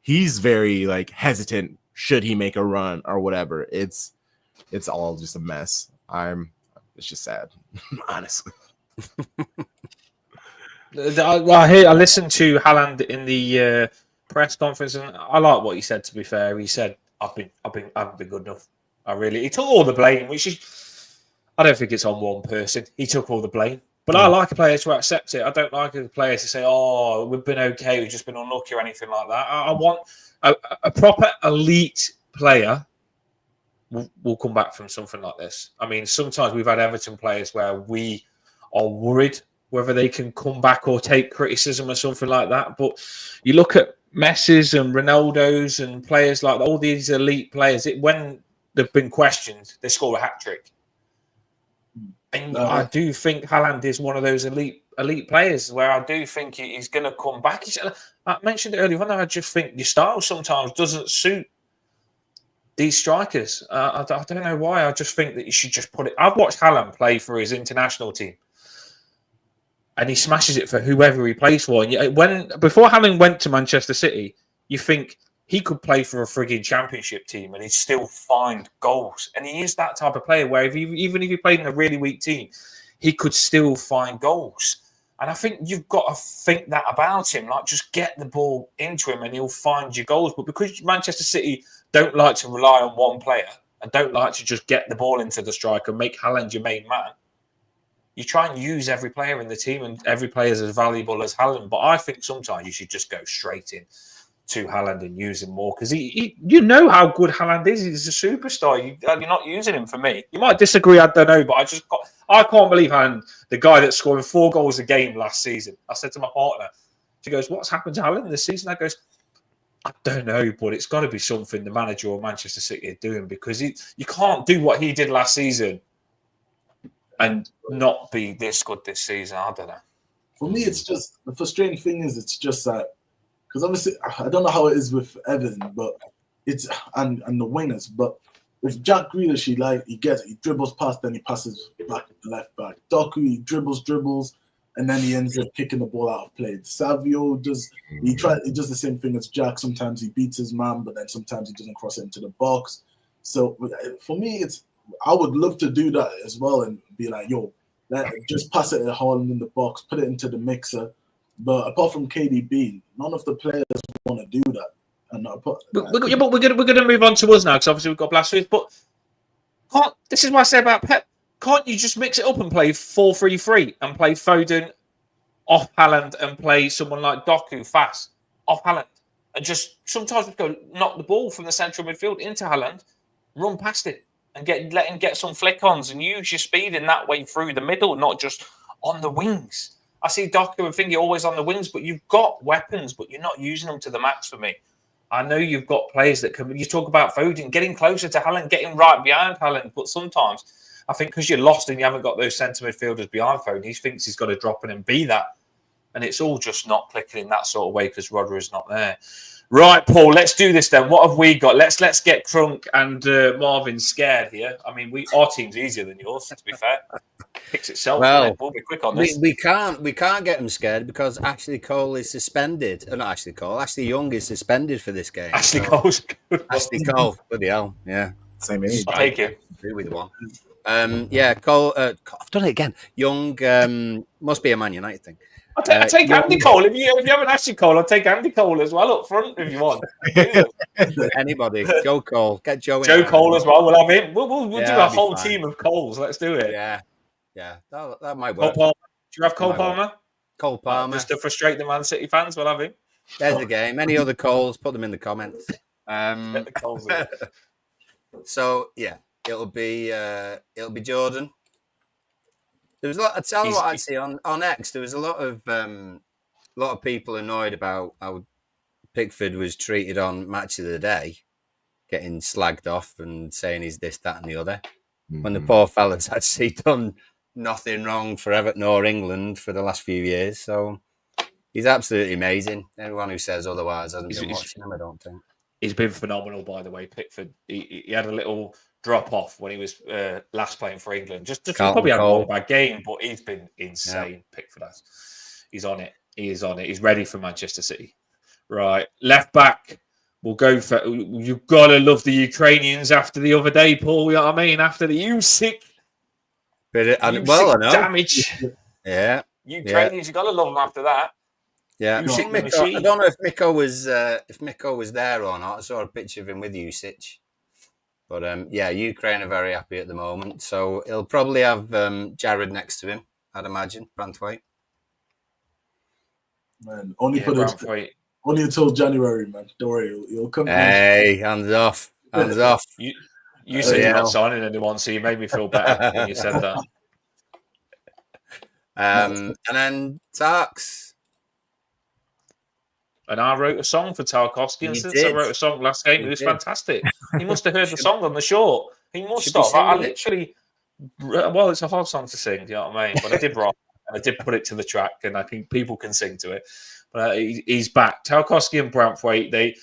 He's very like hesitant. Should he make a run or whatever? It's all just a mess. It's just sad, honestly. I listened to Haaland in the press conference, and I like what he said. To be fair, he said, "I haven't been good enough. He took all the blame, which is, I don't think it's on one person. He took all the blame, but I like a player to accept it. I don't like a player to say, "Oh, we've been okay, we've just been unlucky" or anything like that. I want a proper elite player. Will come back from something like this. I mean, sometimes we've had Everton players where we are worried whether they can come back or take criticism or something like that. But you look at Messi's and Ronaldo's and players like all these elite players, when they've been questioned, they score a hat-trick. And I do think Haaland is one of those elite players where I do think he's going to come back. I mentioned it earlier on. I just think your style sometimes doesn't suit these strikers. I don't know why. I just think that you should just put it. I've watched Haaland play for his international team, and he smashes it for whoever he plays for. And before Haaland went to Manchester City, you think he could play for a frigging championship team and he'd still find goals. And he is that type of player where even if he played in a really weak team, he could still find goals. And I think you've got to think that about him. Like, just get the ball into him and he'll find your goals. But because Manchester City don't like to rely on one player and don't like to just get the ball into the striker and make Haaland your main man, you try and use every player in the team and every player is as valuable as Haaland. But I think sometimes you should just go straight in to Haaland and use him more because you know how good Haaland is. He's a superstar. You're not using him for me. You might disagree, I don't know, but I can't believe Haaland, the guy that's scoring 4 goals a game last season. I said to my partner, she goes, "What's happened to Haaland this season?" I goes, "I don't know, but it's got to be something the manager or Manchester City are doing because you can't do what he did last season and not be this good this season." I don't know. For me, it's just the frustrating thing is it's just that because obviously I don't know how it is with Everton, but it's and the wingers, but with Jack Grealish, he dribbles past, then he passes back to the left back. Doku, he dribbles, and then he ends up kicking the ball out of play. Savio he does the same thing as Jack. Sometimes he beats his man, but then sometimes he doesn't cross it into the box. So for me, I would love to do that as well and be like, yo, just pass it at Haaland in the box, put it into the mixer. But apart from KDB, none of the players want to do that. And we're going to move on to us now because obviously we've got Blasphemous. But this is what I say about Pep. Can't you just mix it up and play 4-3-3 and play Foden off Haaland and play someone like Doku fast off Haaland and just sometimes we go knock the ball from the central midfield into Haaland, run past it and let him get some flick-ons and use your speed in that way through the middle, not just on the wings. I see Doku and Thingy always on the wings, but you've got weapons, but you're not using them to the max for me. I know you've got players that can. You talk about Foden getting closer to Haaland, getting right behind Haaland, but sometimes I think because you're lost and you haven't got those centre midfielders behind Foden, he thinks he's got to drop in and be that, and it's all just not clicking in that sort of way because Rodri is not there. Right, Paul, let's do this then. What have we got? Let's get Crunk and Marvin scared here. I mean, our team's easier than yours, to be fair. Picks itself. Well, we'll be quick on this. We can't get them scared because Ashley Cole is suspended. Not Ashley Cole. Ashley Young is suspended for this game. Ashley Cole's good. Ashley Cole, bloody hell, yeah, same age. I'll take it. Agree with one. Yeah, Cole. I've done it again. Young must be a Man United thing. I'll take Andy Cole. If you haven't Ashley Cole, I'll take Andy Cole as well up front if you want. Anybody. Joe Cole. Get Joe in. Joe Cole as well. Well, I mean, we'll do a whole fine. Team of Coles. Let's do it. Yeah. That might work. Cole Palmer. Do you have Cole Palmer? Cole Palmer. Just to frustrate the Man City fans, we'll have him. There's the game. Any other Coles, put them in the comments. Get the Coles in. So, yeah, it'll be Jordan. There was a lot. I tell you what I see on X. There was a lot of people annoyed about how Pickford was treated on Match of the Day, getting slagged off and saying he's this, that, and the other. Mm-hmm. When the poor fella's actually done nothing wrong for Everton or England for the last few years. So he's absolutely amazing. Anyone who says otherwise hasn't been watching him, I don't think. He's been phenomenal, by the way, Pickford. He had a little drop off when he was last playing for England. Just probably had one bad game, but he's been insane. Yeah. Pickford has. He's on it. He is on it. He's ready for Manchester City. Right, left back. We'll go for. You've got to love the Ukrainians after the other day, Paul. You know what I mean? After the Usyk damage. Yeah, Ukrainians. You've got to love them after that. Yeah, I don't know if Miko was there or not. I saw a picture of him with Usyk. But Ukraine are very happy at the moment. So he'll probably have Jared next to him, I'd imagine, Brantwaite. Man, only until January, man. Don't worry, he'll come. Hey, hands off. You said you're not signing anyone, so you made me feel better when you said that. And then Tarks. And I wrote a song for Tarkowski, and You since I did. wrote a song last game, You it was did. fantastic. He must have heard the song on the short. He must Should be have. I singing it. literally, well, it's a hard song to sing, you know what I mean? But I did write, and I did put it to the track, and I think people can sing to it. But he's back. Tarkowski and Branthwaite,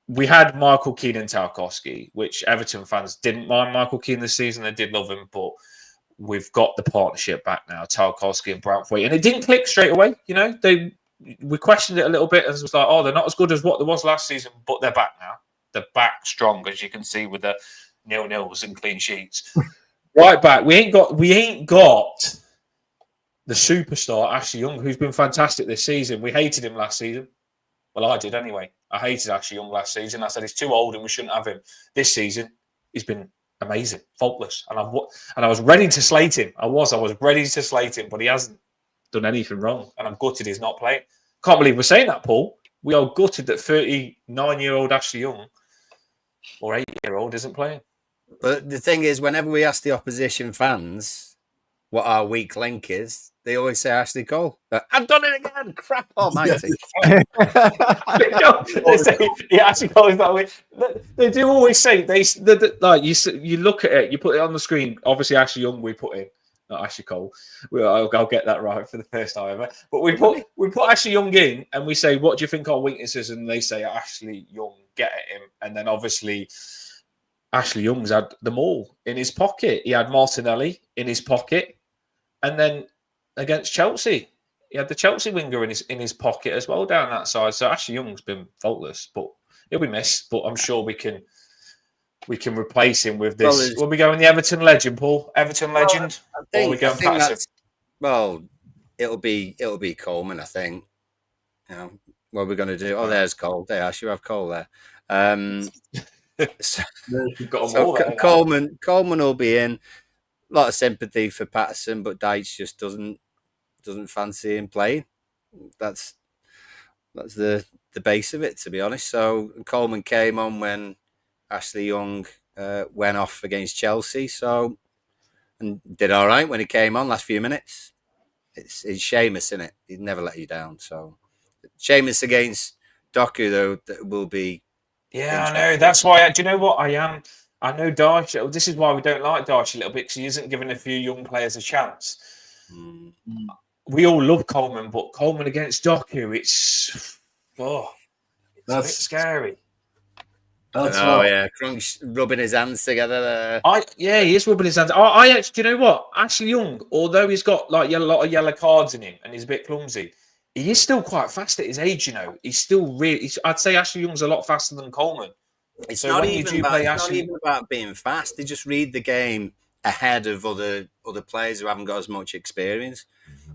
we had Michael Keane and Tarkowski, which Everton fans didn't mind Michael Keane this season. They did love him, but we've got the partnership back now, Tarkowski and Branthwaite. And it didn't click straight away, you know. We questioned it a little bit and it was like, oh, they're not as good as what there was last season, but they're back now. They're back strong, as you can see, with the 0-0s and clean sheets. Right back. We ain't got the superstar Ashley Young, who's been fantastic this season. We hated him last season. Well, I did anyway. I hated Ashley Young last season. I said he's too old and we shouldn't have him. This season, he's been amazing, faultless, and I was ready to slate him. I was ready to slate him, but he hasn't done anything wrong, and I'm gutted he's not playing. Can't believe we're saying that, Paul. We are gutted that 39-year-old Ashley Young or 8-year-old isn't playing. But the thing is, whenever we ask the opposition fans what our weak link is, they always say Ashley Cole. I've done it again. Crap almighty. They say, yeah, Ashley Cole is that way. They do always say like you look at it, you put it on the screen. Obviously, Ashley Young we put in. Not Ashley Cole. I'll get that right for the first time ever. But we put Ashley Young in, and we say, "What do you think our weaknesses?" And they say, "Ashley Young, get at him." And then obviously, Ashley Young's had them all in his pocket. He had Martinelli in his pocket, and then against Chelsea, he had the Chelsea winger in his pocket as well down that side. So Ashley Young's been faultless, but he'll be missed. But I'm sure we can replace him with this. Will we go in the Everton legend, Paul? Everton legend? Or we go passive? Well, it'll be Coleman, I think. You know, what are we going to do? Oh, there's Cole. There, I should have Cole there. Coleman will be in. A lot of sympathy for Patterson, but Dyche just doesn't fancy him playing. That's the base of it, to be honest. So Coleman came on when Ashley Young went off against Chelsea, and did all right when he came on last few minutes. It's Seamus, isn't it? He'd never let you down. So Seamus against Doku, though, that will be. Yeah, I know. That's why. Do you know what I am? I know Dyche. This is why we don't like Dyche a little bit, because he isn't giving a few young players a chance. We all love Coleman, but Coleman against Doku, it's a bit scary. Crunk's rubbing his hands together there. He is rubbing his hands. I actually, do you know what? Ashley Young, although he's got like a lot of yellow cards in him and he's a bit clumsy, he is still quite fast at his age. You know, he's still really. I'd say Ashley Young's a lot faster than Coleman. It's not even about being fast. They just read the game ahead of other players who haven't got as much experience.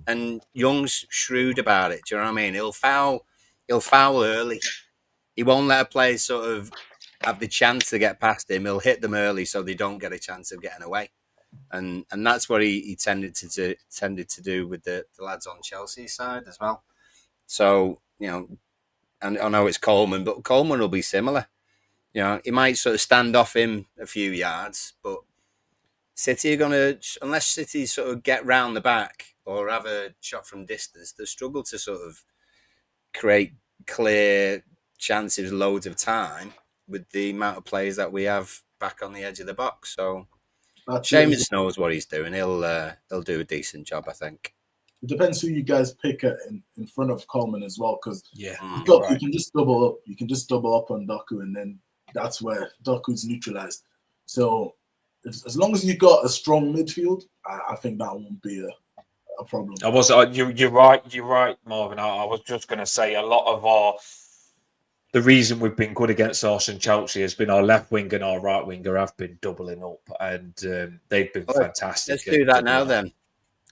And Young's shrewd about it. Do you know what I mean? He'll foul early. He won't let a player sort of have the chance to get past him. He'll hit them early so they don't get a chance of getting away. And that's what he tended to do with the lads on Chelsea's side as well. So, you know, and I know it's Coleman, but Coleman will be similar. You know, he might sort of stand off him a few yards, but City are going to, unless City sort of get round the back or have a shot from distance, they struggle to sort of create clear chances loads of time with the amount of players that we have back on the edge of the box. So Seamus knows what he's doing. He'll do a decent job, I think. It depends who you guys pick in front of Coleman as well, because you can just double up. You can just double up on Doku, and then that's where Doku's neutralized. So as long as you got a strong midfield, I think that won't be a problem. You're right, Marvin. I was just going to say a lot of the reason we've been good against Arsenal and Chelsea has been our left wing and our right winger have been doubling up, and they've been fantastic. Let's do that now, then,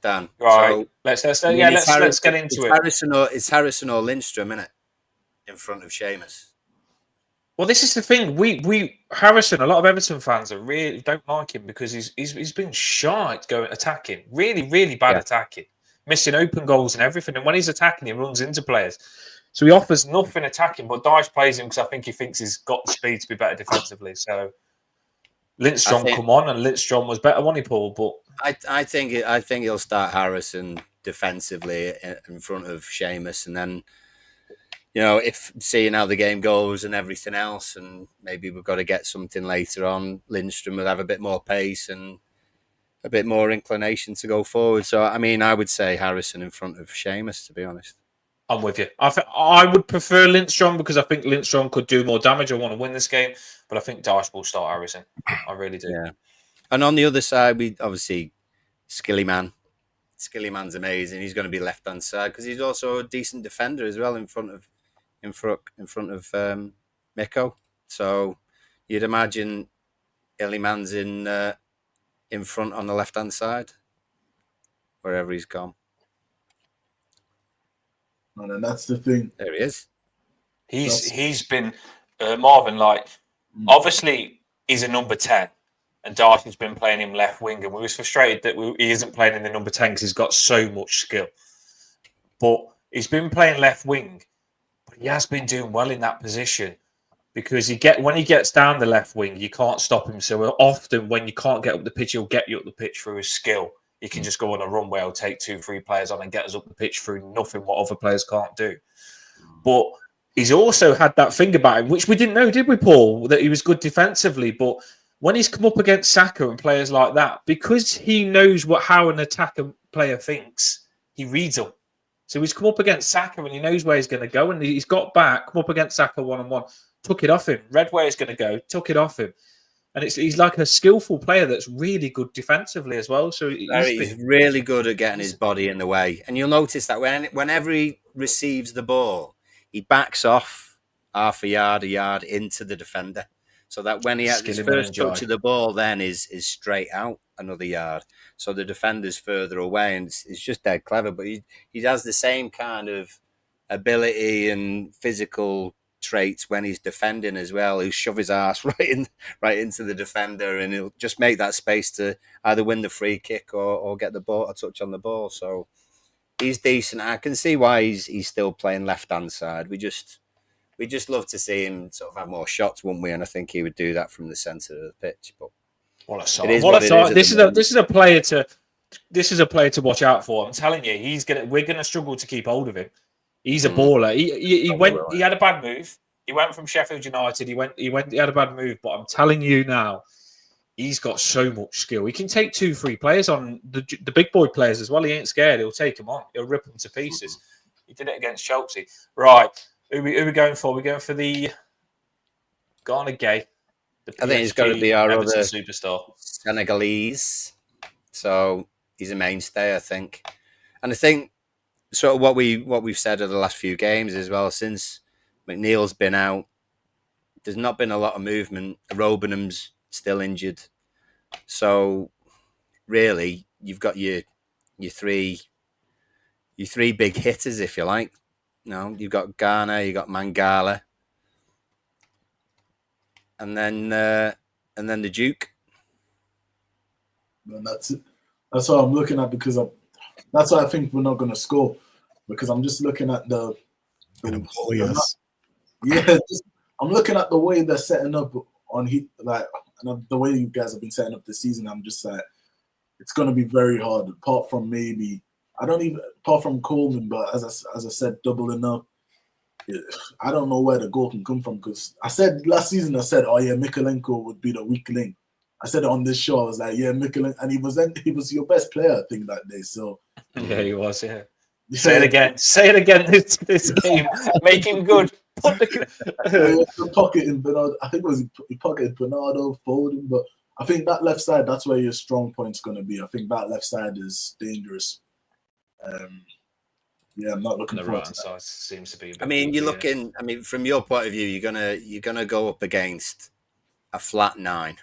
Dan. Right. So, let's get into it. It's Harrison or Lindstrom, isn't it, in front of Seamus? Well, this is the thing. We Harrison. A lot of Everton fans really don't like him because he's been shy going attacking. Really, really bad attacking, missing open goals and everything. And when he's attacking, he runs into players. So he offers nothing attacking, but Dyche plays him because I think he thinks he's got the speed to be better defensively. So Lindstrom come on, and Lindstrom was better, wasn't he, Paul? But I think he'll start Harrison defensively in front of Seamus, and then, you know, if seeing how the game goes and everything else, and maybe we've got to get something later on, Lindstrom will have a bit more pace and a bit more inclination to go forward. So, I mean, I would say Harrison in front of Seamus, to be honest. I'm with you. I would prefer Lindstrom because I think Lindstrom could do more damage. I want to win this game, but I think Dyche will start Harrison. I really do. Yeah. And on the other side, we obviously Skillyman. Skillyman's amazing. He's going to be left hand side because he's also a decent defender as well in front of Miko. So you'd imagine Illyman's in front on the left hand side wherever he's gone. And that's the thing. There he is. He's been Marvin. Like, obviously, he's a number 10, and Darcy's been playing him left wing, and we was frustrated that he isn't playing in the number 10 because he's got so much skill. But he's been playing left wing, but he has been doing well in that position because when he gets down the left wing, you can't stop him. So often, when you can't get up the pitch, he'll get you up the pitch through his skill. He can just go on a run where he'll take 2-3 players on and get us up the pitch through nothing what other players can't do. But he's also had that thing about him, which we didn't know, did we, Paul? That he was good defensively. But when he's come up against Saka and players like that, because he knows how an attacker player thinks, he reads them. So he's come up against Saka and he knows where he's going to go. And he's got back, come up against Saka one-on-one, took it off him. Read where he's going to go, took it off him. And he's like a skillful player that's really good defensively as well. So he's really good at getting his body in the way. And you'll notice that whenever he receives the ball, he backs off half a yard into the defender. So that when he has his first touch of the ball, then is straight out another yard. So the defender's further away, and it's just dead clever. But he has the same kind of ability and physical traits when he's defending as well. He'll shove his ass right into the defender, and he'll just make that space to either win the free kick or get the ball, a touch on the ball. So he's decent. I can see why he's still playing left hand side. We just love to see him sort of have more shots, wouldn't we? And I think he would do that from the centre of the pitch. But what a side! This is a player to watch out for. I'm telling you, we're gonna struggle to keep hold of him. He's a baller. He had a bad move. He went from Sheffield United. He had a bad move, but I'm telling you now, he's got so much skill. He can take 2-3 players on the big boy players as well. He ain't scared. He'll take them on. He'll rip them to pieces. He did it against Chelsea. Right. Who are we going for? We're going for the Ghana Gay. I think he's got to be our Everton other superstar. Senegalese. So he's a mainstay, I think. And I think sort of what we've said of the last few games as well, since McNeil's been out, there's not been a lot of movement. Robenham's still injured. So really, you've got your three big hitters, if you like. No, you've got Ghana, you've got Mangala, and then the Duke. And that's it. That's what I'm looking at because that's why I think we're not going to score because I'm just looking at I'm looking at the way they're setting up the way you guys have been setting up this season. I'm just like, it's going to be very hard. Apart from Coleman, but as I said, doubling up. I don't know where the goal can come from because I said last season, oh yeah, Mykolenko would be the weak link. I said it on this show. I was like, yeah, Mykolenko, and he was your best player, I think, that day. So yeah, he was. Yeah. Say it again. Say it again. This game, make him good. Put the pocket in Bernardo. I think he pocketed Bernardo, Foden, but I think that left side, that's where your strong point's going to be. I think that left side is dangerous. Yeah, I'm not looking forward to that. Seems to be. I mean, you're looking. I mean, from your point of view, you're gonna go up against a flat 9.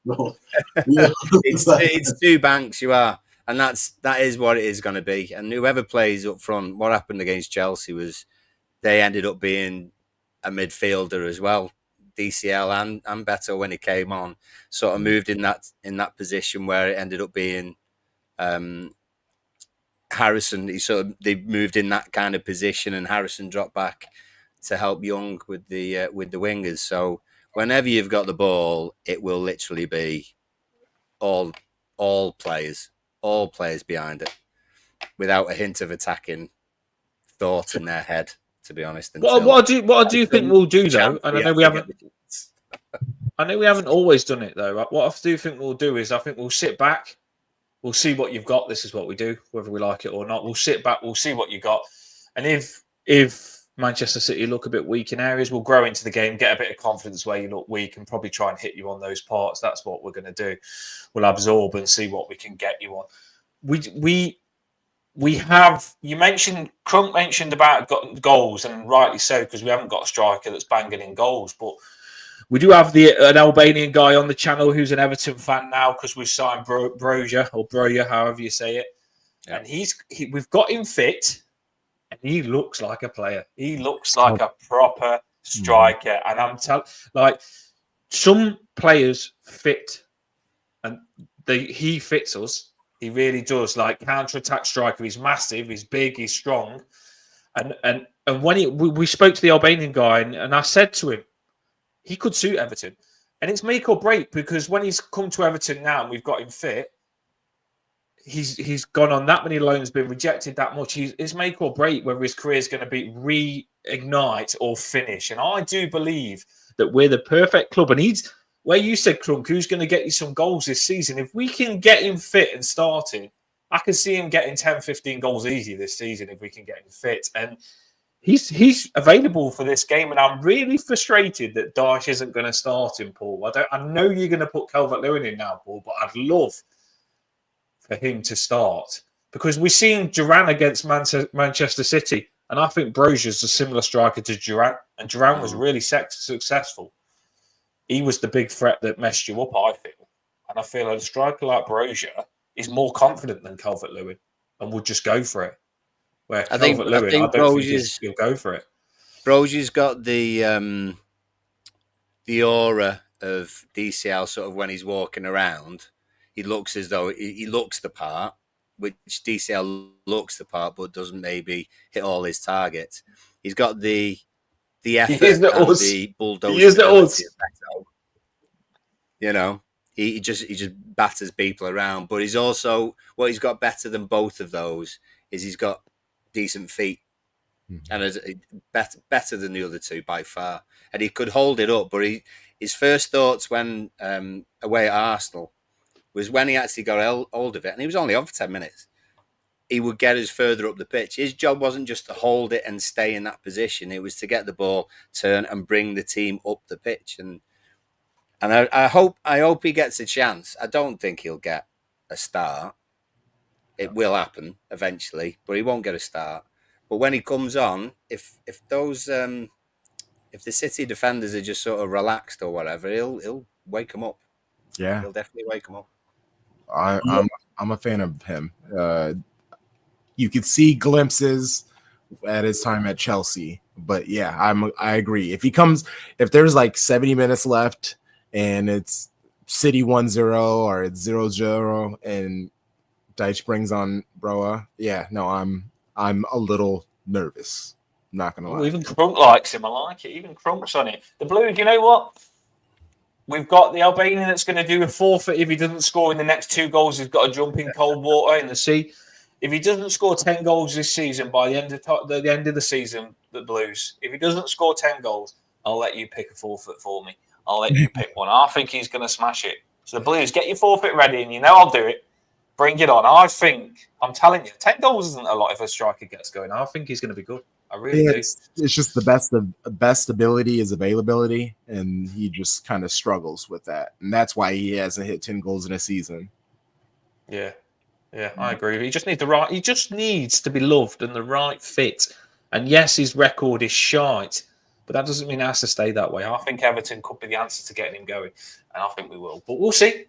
No. Yeah. it's 2 banks. You are, and that is what it is going to be. And whoever plays up front, what happened against Chelsea was they ended up being a midfielder as well. DCL and Beto, when he came on, sort of moved in that position where it ended up being Harrison. They moved in that kind of position, and Harrison dropped back to help Young with the wingers. So whenever you've got the ball, it will literally be all players behind it. without a hint of attacking thought in their head, to be honest. What I do think we'll do though, and I know we haven't. Get I know we haven't always done it though. What I do think we'll do is I think we'll sit back. We'll see what you've got. This is what we do, whether we like it or not. We'll sit back. We'll see what you got, and if Manchester City look a bit weak in areas, we'll grow into the game, get a bit of confidence where you look weak, and probably try and hit you on those parts. That's what we're going to do. We'll absorb and see what we can get you on. We have. You mentioned Crunk mentioned about goals, and rightly so, because we haven't got a striker that's banging in goals, but. We do have an Albanian guy on the channel who's an Everton fan now because we've signed Broja or Broja, however you say it. Yeah. And we've got him fit, and he looks like a player. He looks like a proper striker. And I'm telling, like, some players fit, and he fits us. He really does. Like counter-attack striker, he's massive, he's big, he's strong. And when we spoke to the Albanian guy, and I said to him, he could suit Everton. And it's make or break because when he's come to Everton now and we've got him fit, he's gone on that many loans, been rejected that much. It's make or break whether his career is going to be reignite or finish. And I do believe that we're the perfect club. And where you said, Crunk, who's going to get you some goals this season? If we can get him fit and starting, I can see him getting 10, 15 goals easy this season if we can get him fit. And he's available for this game, and I'm really frustrated that Dyche isn't going to start him, Paul. I know you're going to put Calvert-Lewin in now, Paul, but I'd love for him to start because we've seen Duran against Manchester City, and I think Broja's a similar striker to Duran, and Duran was really successful. He was the big threat that messed you up, I feel, and I feel a striker like Broja is more confident than Calvert-Lewin and would just go for it. Where I think he'll go for it. Broja's got the aura of DCL sort of when he's walking around. He looks as though he looks the part, which DCL looks the part, but doesn't maybe hit all his targets. He's got the effort and the bulldozer. You know, he just batters people around. But he's also what he's got better than both of those is he's got decent feet, and is better than the other two by far. And he could hold it up, but his first thoughts when away at Arsenal was when he actually got hold of it, and he was only on for 10 minutes. He would get us further up the pitch. His job wasn't just to hold it and stay in that position; it was to get the ball, turn, and bring the team up the pitch. And I hope he gets a chance. I don't think he'll get a start. It will happen eventually, but he won't get a start. But when he comes on, if the City defenders are just sort of relaxed or whatever, he'll wake them up. Yeah, he'll definitely wake them up. I'm a fan of him. You could see glimpses at his time at Chelsea, but yeah, I agree. If there's like 70 minutes left and it's City 1-0 or it's 0-0 and Dyche brings on Broja. Yeah, no, I'm a little nervous. Not gonna lie. Even Crunk likes him. I like it. Even Crunk's on it. The Blues, you know what? We've got the Albanian that's going to do a forfeit if he doesn't score in the next 2 goals. He's got to jump in cold water in the sea. If he doesn't score 10 goals this season by the end of the season, the Blues. If he doesn't score 10 goals, I'll let you pick a forfeit for me. I'll let you pick one. I think he's going to smash it. So the Blues, get your forfeit ready, and you know I'll do it. Bring it on. I'm telling you, 10 goals isn't a lot if a striker gets going. I think he's going to be good. I really do. It's just the best ability is availability, and he just kind of struggles with that. And that's why he hasn't hit 10 goals in a season. Yeah, I agree. He just needs to be loved and the right fit. And yes, his record is shite, but that doesn't mean it has to stay that way. I think Everton could be the answer to getting him going, and I think we will. But we'll see.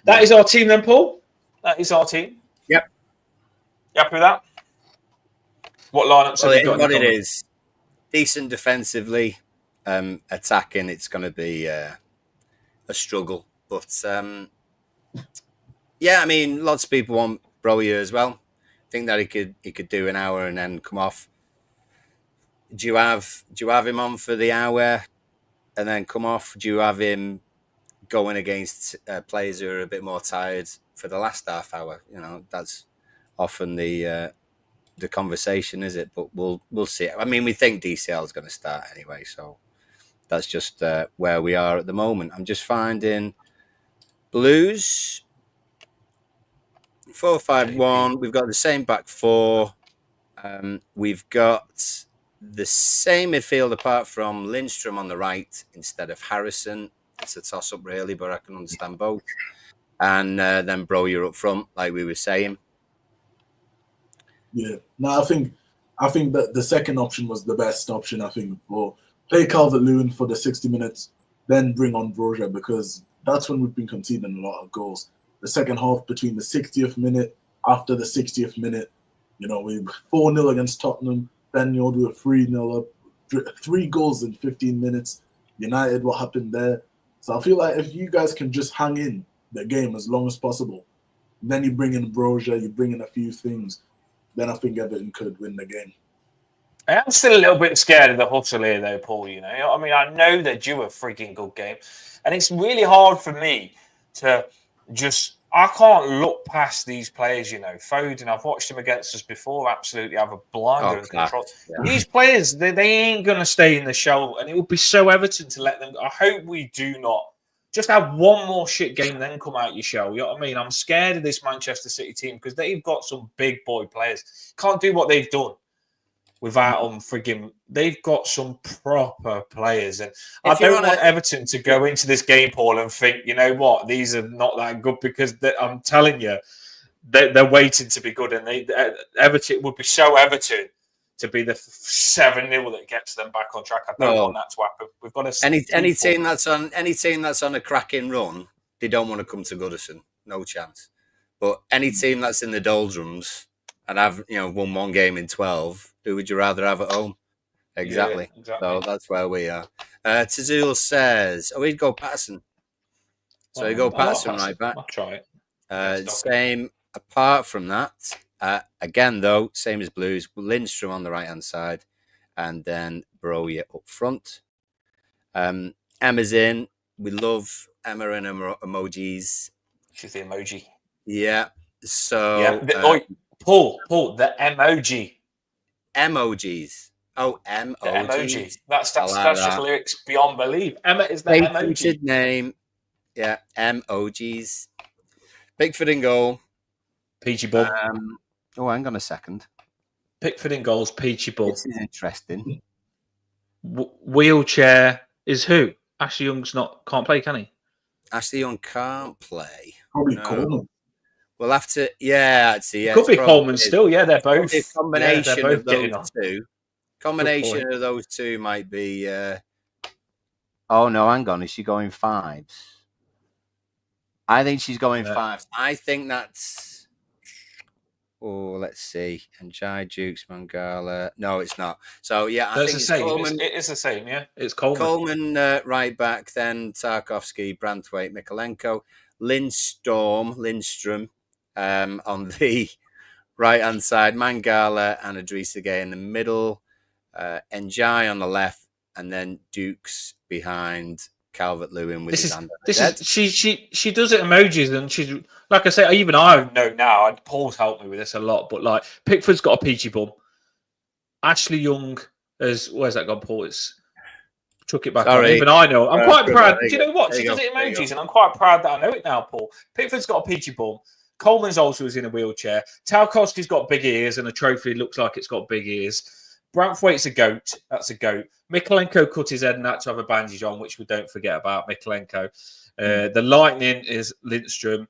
That is our team then, Paul. That is our team. Yep. You happy with that? What lineups have we got? What it is, decent defensively, attacking. It's going to be a struggle, but yeah, I mean, lots of people want Broja as well. Think that he could do an hour and then come off. Do you have him on for the hour and then come off? Do you have him going against players who are a bit more tired for the last half hour? You know, that's often the conversation, is it? But we'll see. I mean, we think DCL is going to start anyway, so that's just where we are at the moment. I'm just finding Blues 4-5-1. We've got the same back four. We've got the same midfield apart from Lindstrom on the right instead of Harrison. It's a toss-up, really, but I can understand both. And then Broja up front, like we were saying. Yeah, no, I think that the second option was the best option. I think for play Calvert-Lewin for the 60 minutes, then bring on Broja, because that's when we've been conceding a lot of goals. The second half, between the 60th minute, after the 60th minute, we were 4-0 against Tottenham. Then we were 3-0 up, 3 goals in 15 minutes. United, what happened there? So I feel like if you guys can just hang in the game as long as possible, then you bring in Broja, you bring in a few things, then I think Everton could win the game. I am still a little bit scared of the hustle here, though, Paul. I mean, I know they're due a freaking good game, and it's really hard for me to just. I can't look past these players. Foden. I've watched him against us before. Absolutely, have a blinder and control. Yeah. These players, they ain't gonna stay in the shell, and it would be so Everton to let them. I hope we do not. Just have one more shit game, then come out your shell. You know what I mean? I'm scared of this Manchester City team because they've got some big boy players. Can't do what they've done without them frigging. They've got some proper players. And I don't want Everton to go into this game, Paul, and think, you know what, these are not that good, because I'm telling you, they're waiting to be good. And Everton would be so Everton to be the 7-0 that gets them back on track. I don't want that to happen. We've got to any team that's on a cracking run, they don't want to come to Goodison. No chance. But any team that's in the doldrums and have won one game in 12, who would you rather have at home? Exactly. Yeah, exactly. So that's where we are. Tazul says, he'd go Patterson. So he'd go Patterson right back. I'll try it. Same apart from that. Again, though, same as Blues, Lindstrom on the right-hand side, and then Broja up front. Emma's in. We love Emma and emojis. She's the emoji. Yeah. So, Paul, the emoji. Emojis. Oh, emojis. That's just lyrics beyond belief. Emma is the emoji. Name. Yeah, emojis. Pickford in goal. Peachy Bum. Hang on a second. Pickford in goals, Peachy Bum. This is interesting. Wheelchair is who? Ashley Young's can't play, can he? Ashley Young can't play. Probably Coleman. We'll have to, actually, could be Coleman still. Yeah, they're both. A combination of those two. Combination of those two might be. Oh no, hang on. Is she going 5s? I think she's going 5s. I think that's. Oh, let's see. And Jai Dukes, Mangala. No, it's not. So I think it's the same. Coleman. It is the same. Yeah, it's Coleman. Coleman right back. Then Tarkovsky, Branthwaite, Mikolenko, Lindstrom. On the right-hand side, Mangala and Idrissa Gueye in the middle, Njai on the left, and then Dukes behind Calvert-Lewin with his hand on his head. She does it emojis, and she's like I say, I know now. Paul's helped me with this a lot, but like Pickford's got a peachy bum. Ashley Young where's that gone, Paul? It's chuck it back on. Even I know. I'm quite proud. Do you know what? She does it emojis, and I'm quite proud that I know it now, Paul. Pickford's got a peachy bum. Coleman's also is in a wheelchair. Tarkovsky's got big ears, and a trophy looks like it's got big ears. Branthwaite's a goat. That's a goat. Mikolenko cut his head and had to have a bandage on, which we don't forget about Mikolenko. The Lightning is Lindstrom.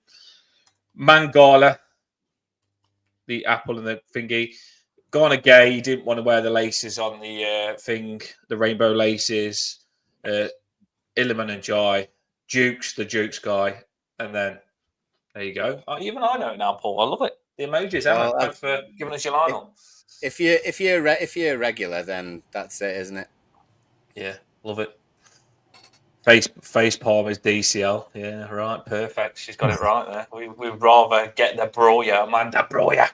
Mangala, the apple and the thingy. Garner Gay, he didn't want to wear the laces on the thing, the rainbow laces. Illiman and Jai. Dukes, the Dukes guy. And then there you go. Even I know it now, Paul. I love it. The emojis, Emma. Thanks for giving us your line on. If you're a regular, then that's it, isn't it? Yeah, love it. Face palm is DCL. Yeah, right, perfect. She's got it right there. We'd rather get the Broja, Amanda Broja.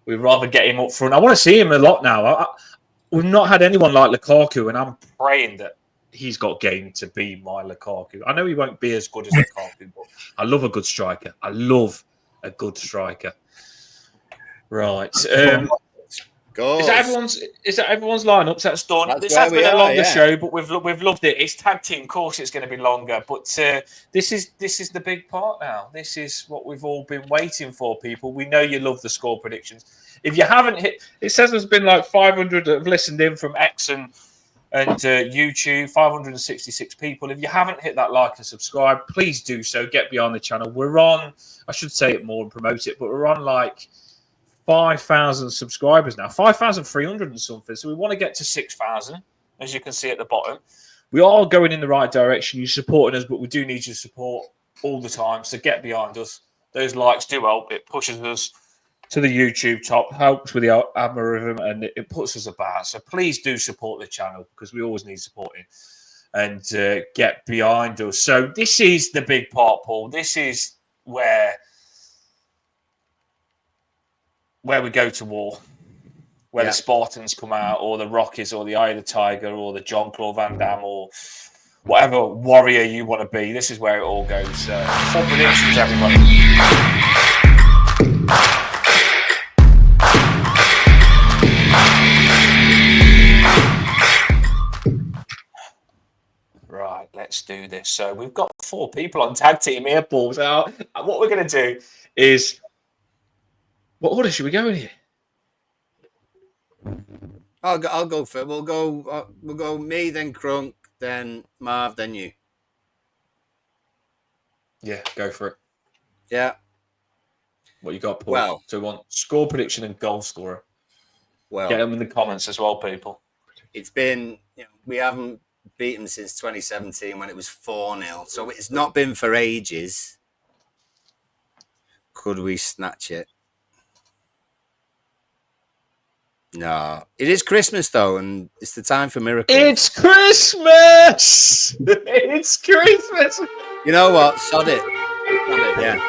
We'd rather get him up front. I want to see him a lot now. We've not had anyone like Lukaku, and I'm praying that he's got game to be my Lukaku. I know he won't be as good as Lukaku, but I love a good striker. Right. Goals. Is that everyone's lineups? That's done. That's This where has we been a are, longer yeah. show, but we've loved it. It's tag team, of course. It's going to be longer, but this is the big part now. This is what we've all been waiting for, people. We know you love the score predictions. If you haven't hit, it says there's been like 500 that have listened in from X and YouTube, 566 people. If you haven't hit that like and subscribe, please do so. Get behind the channel. We're on, I should say it more and promote it, but we're on like 5,000 subscribers now, 5,300 and something. So we want to get to 6,000, as you can see at the bottom. We are going in the right direction. You're supporting us, but we do need your support all the time. So get behind us. Those likes do help. It pushes us to the YouTube top, helps with the algorithm, and it puts us about. So please do support the channel because we always need supporting and get behind us. So this is the big part, Paul. This is where we go to war, where the Spartans come out, or the Rockies, or the Eye of the Tiger, or the John Claude Van Damme, or whatever warrior you want to be. This is where it all goes. Full predictions, everybody. Right, let's do this. So we've got 4 people on tag team here, Paul. So what we're going to do is, what order should we go in here? I'll go for it. We'll go me, then Crunk, then Marv, then you. Yeah, go for it. Yeah. What you got, Paul? Well, so we want score prediction and goal scorer. Well, get them in the comments as well, people. It's been, we haven't beaten since 2017 when it was 4-0. So it's not been for ages. Could we snatch it? No. It is Christmas, though, and it's the time for miracles. It's Christmas! It's Christmas! You know what? Sod it. Yeah.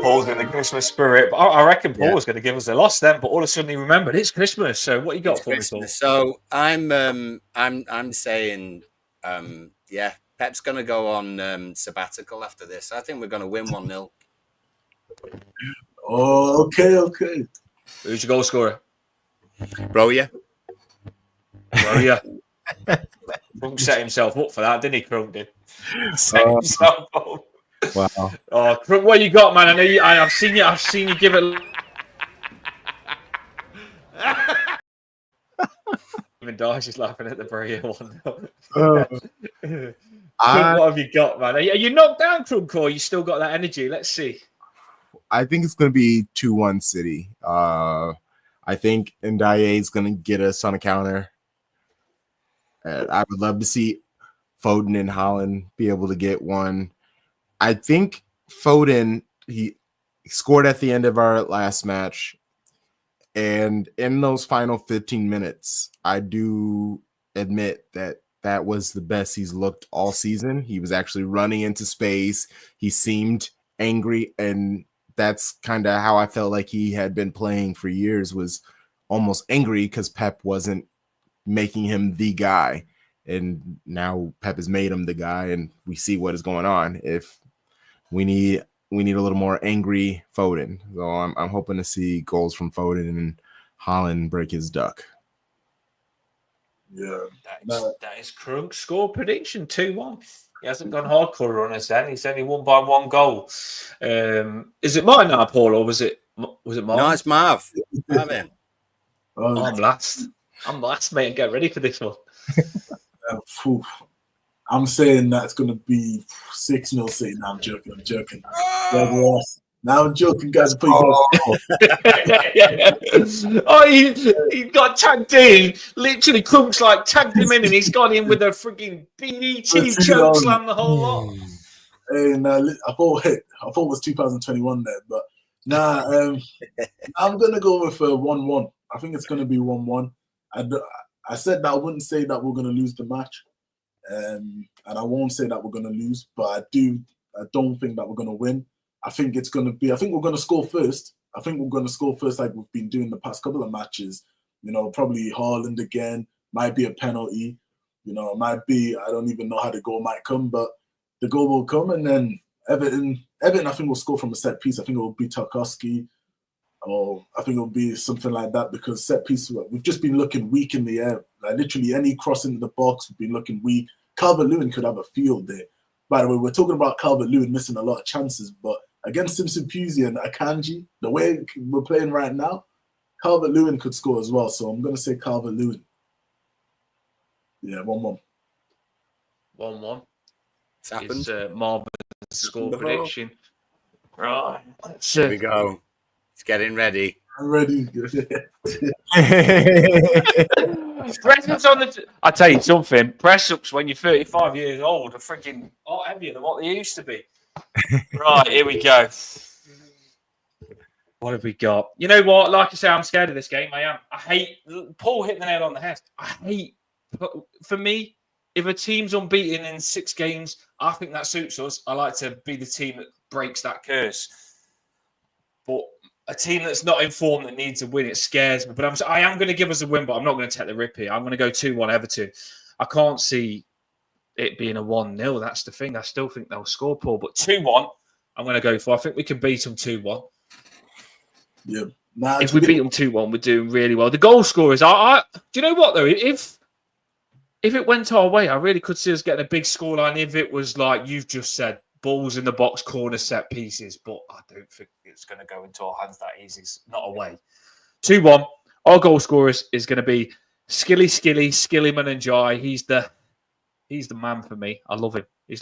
Paul's in the Christmas spirit. But I reckon Paul was going to give us a loss then, but all of a sudden he remembered it's Christmas. So what you got for me, Paul? So I'm saying, Pep's going to go on sabbatical after this. I think we're going to win 1-0. Oh, okay. Who's your goal scorer? Bro, yeah. Crunk set himself up for that, didn't he? Crunk did. Set himself up. Wow. Oh, Crunk, what you got, man? I know I've seen you give it. Even Darcy's just laughing at the Brea one. Crunk, what have you got, man? Are you knocked down, Crunk, or you still got that energy? Let's see. I think it's going to be 2-1 City. I think Ndiaye is going to get us on a counter. I would love to see Foden and Haaland be able to get one. I think Foden, he scored at the end of our last match. And in those final 15 minutes, I do admit that was the best he's looked all season. He was actually running into space. He seemed angry, and that's kind of how I felt like he had been playing for years, was almost angry because Pep wasn't making him the guy. And now Pep has made him the guy, and we see what is going on. If we need a little more angry Foden. So I'm hoping to see goals from Foden and Haaland break his duck. Yeah. That is Crunk's score prediction, 2-1. He hasn't gone hardcore on us then. He's only won by 1 goal. Is it mine now, Paul, or was it mine? No, it's Marv. Marvin. I'm last, mate. Get ready for this one. I'm saying that's going to be 6-0 City. No, I'm joking. Now I'm joking, guys. He got tagged in. Literally, Crunk's like tagged him in, and he's gone in with a freaking BDT choke slam the whole lot. Hey, I thought it was 2021 there, but I'm gonna go with 1-1. I think it's gonna be 1-1. I said that I wouldn't say that we're gonna lose the match, and I won't say that we're gonna lose, but I don't think that we're gonna win. I think we're going to score first. I think we're going to score first like we've been doing the past couple of matches. Probably Haaland again. Might be a penalty. It might be, I don't even know how the goal might come, but the goal will come, and then Everton Everton, I think, will score from a set piece. I think it will be Tarkowski, or I think it will be something like that, because set piece, we've just been looking weak in the air. Like literally any cross into the box, we've been looking weak. Calvert-Lewin could have a field day. By the way, we're talking about Calvert-Lewin missing a lot of chances, but against Simpson Pusey and Akanji, the way we're playing right now, Calvert-Lewin could score as well. So I'm going to say Calvert-Lewin. Yeah, 1-1. 1-1. It's happened. It's Marvin's score before. prediction. Right. Here we go. It's getting ready. I'm ready. Press-ups on the... I tell you something. Press-ups when you're 35 years old are freaking a lot heavier than what they used to be. Right, here we go. What have we got? You know what? Like I say, I'm scared of this game. I am. I hate... Paul hit the nail on the head. I hate... For me, if a team's unbeaten in 6 games, I think that suits us. I like to be the team that breaks that curse. But a team that's not in form that needs a win, it scares me. But I am going to give us a win, but I'm not going to take the rip here. I'm going to go 2-1 Everton. I can't see it being a 1-0. That's the thing. I still think they'll score, Paul. But 2-1, I'm going to go for. I think we can beat them 2-1. Yeah. If we beat them 2-1, we're doing really well. The goal scorers, do you know what, though? If it went our way, I really could see us getting a big scoreline if it was like you've just said, balls in the box, corner set pieces. But I don't think it's going to go into our hands that easy. It's not away. 2-1. Our goal scorers is going to be Skillyman and Jai. He's the man for me. I love him. He's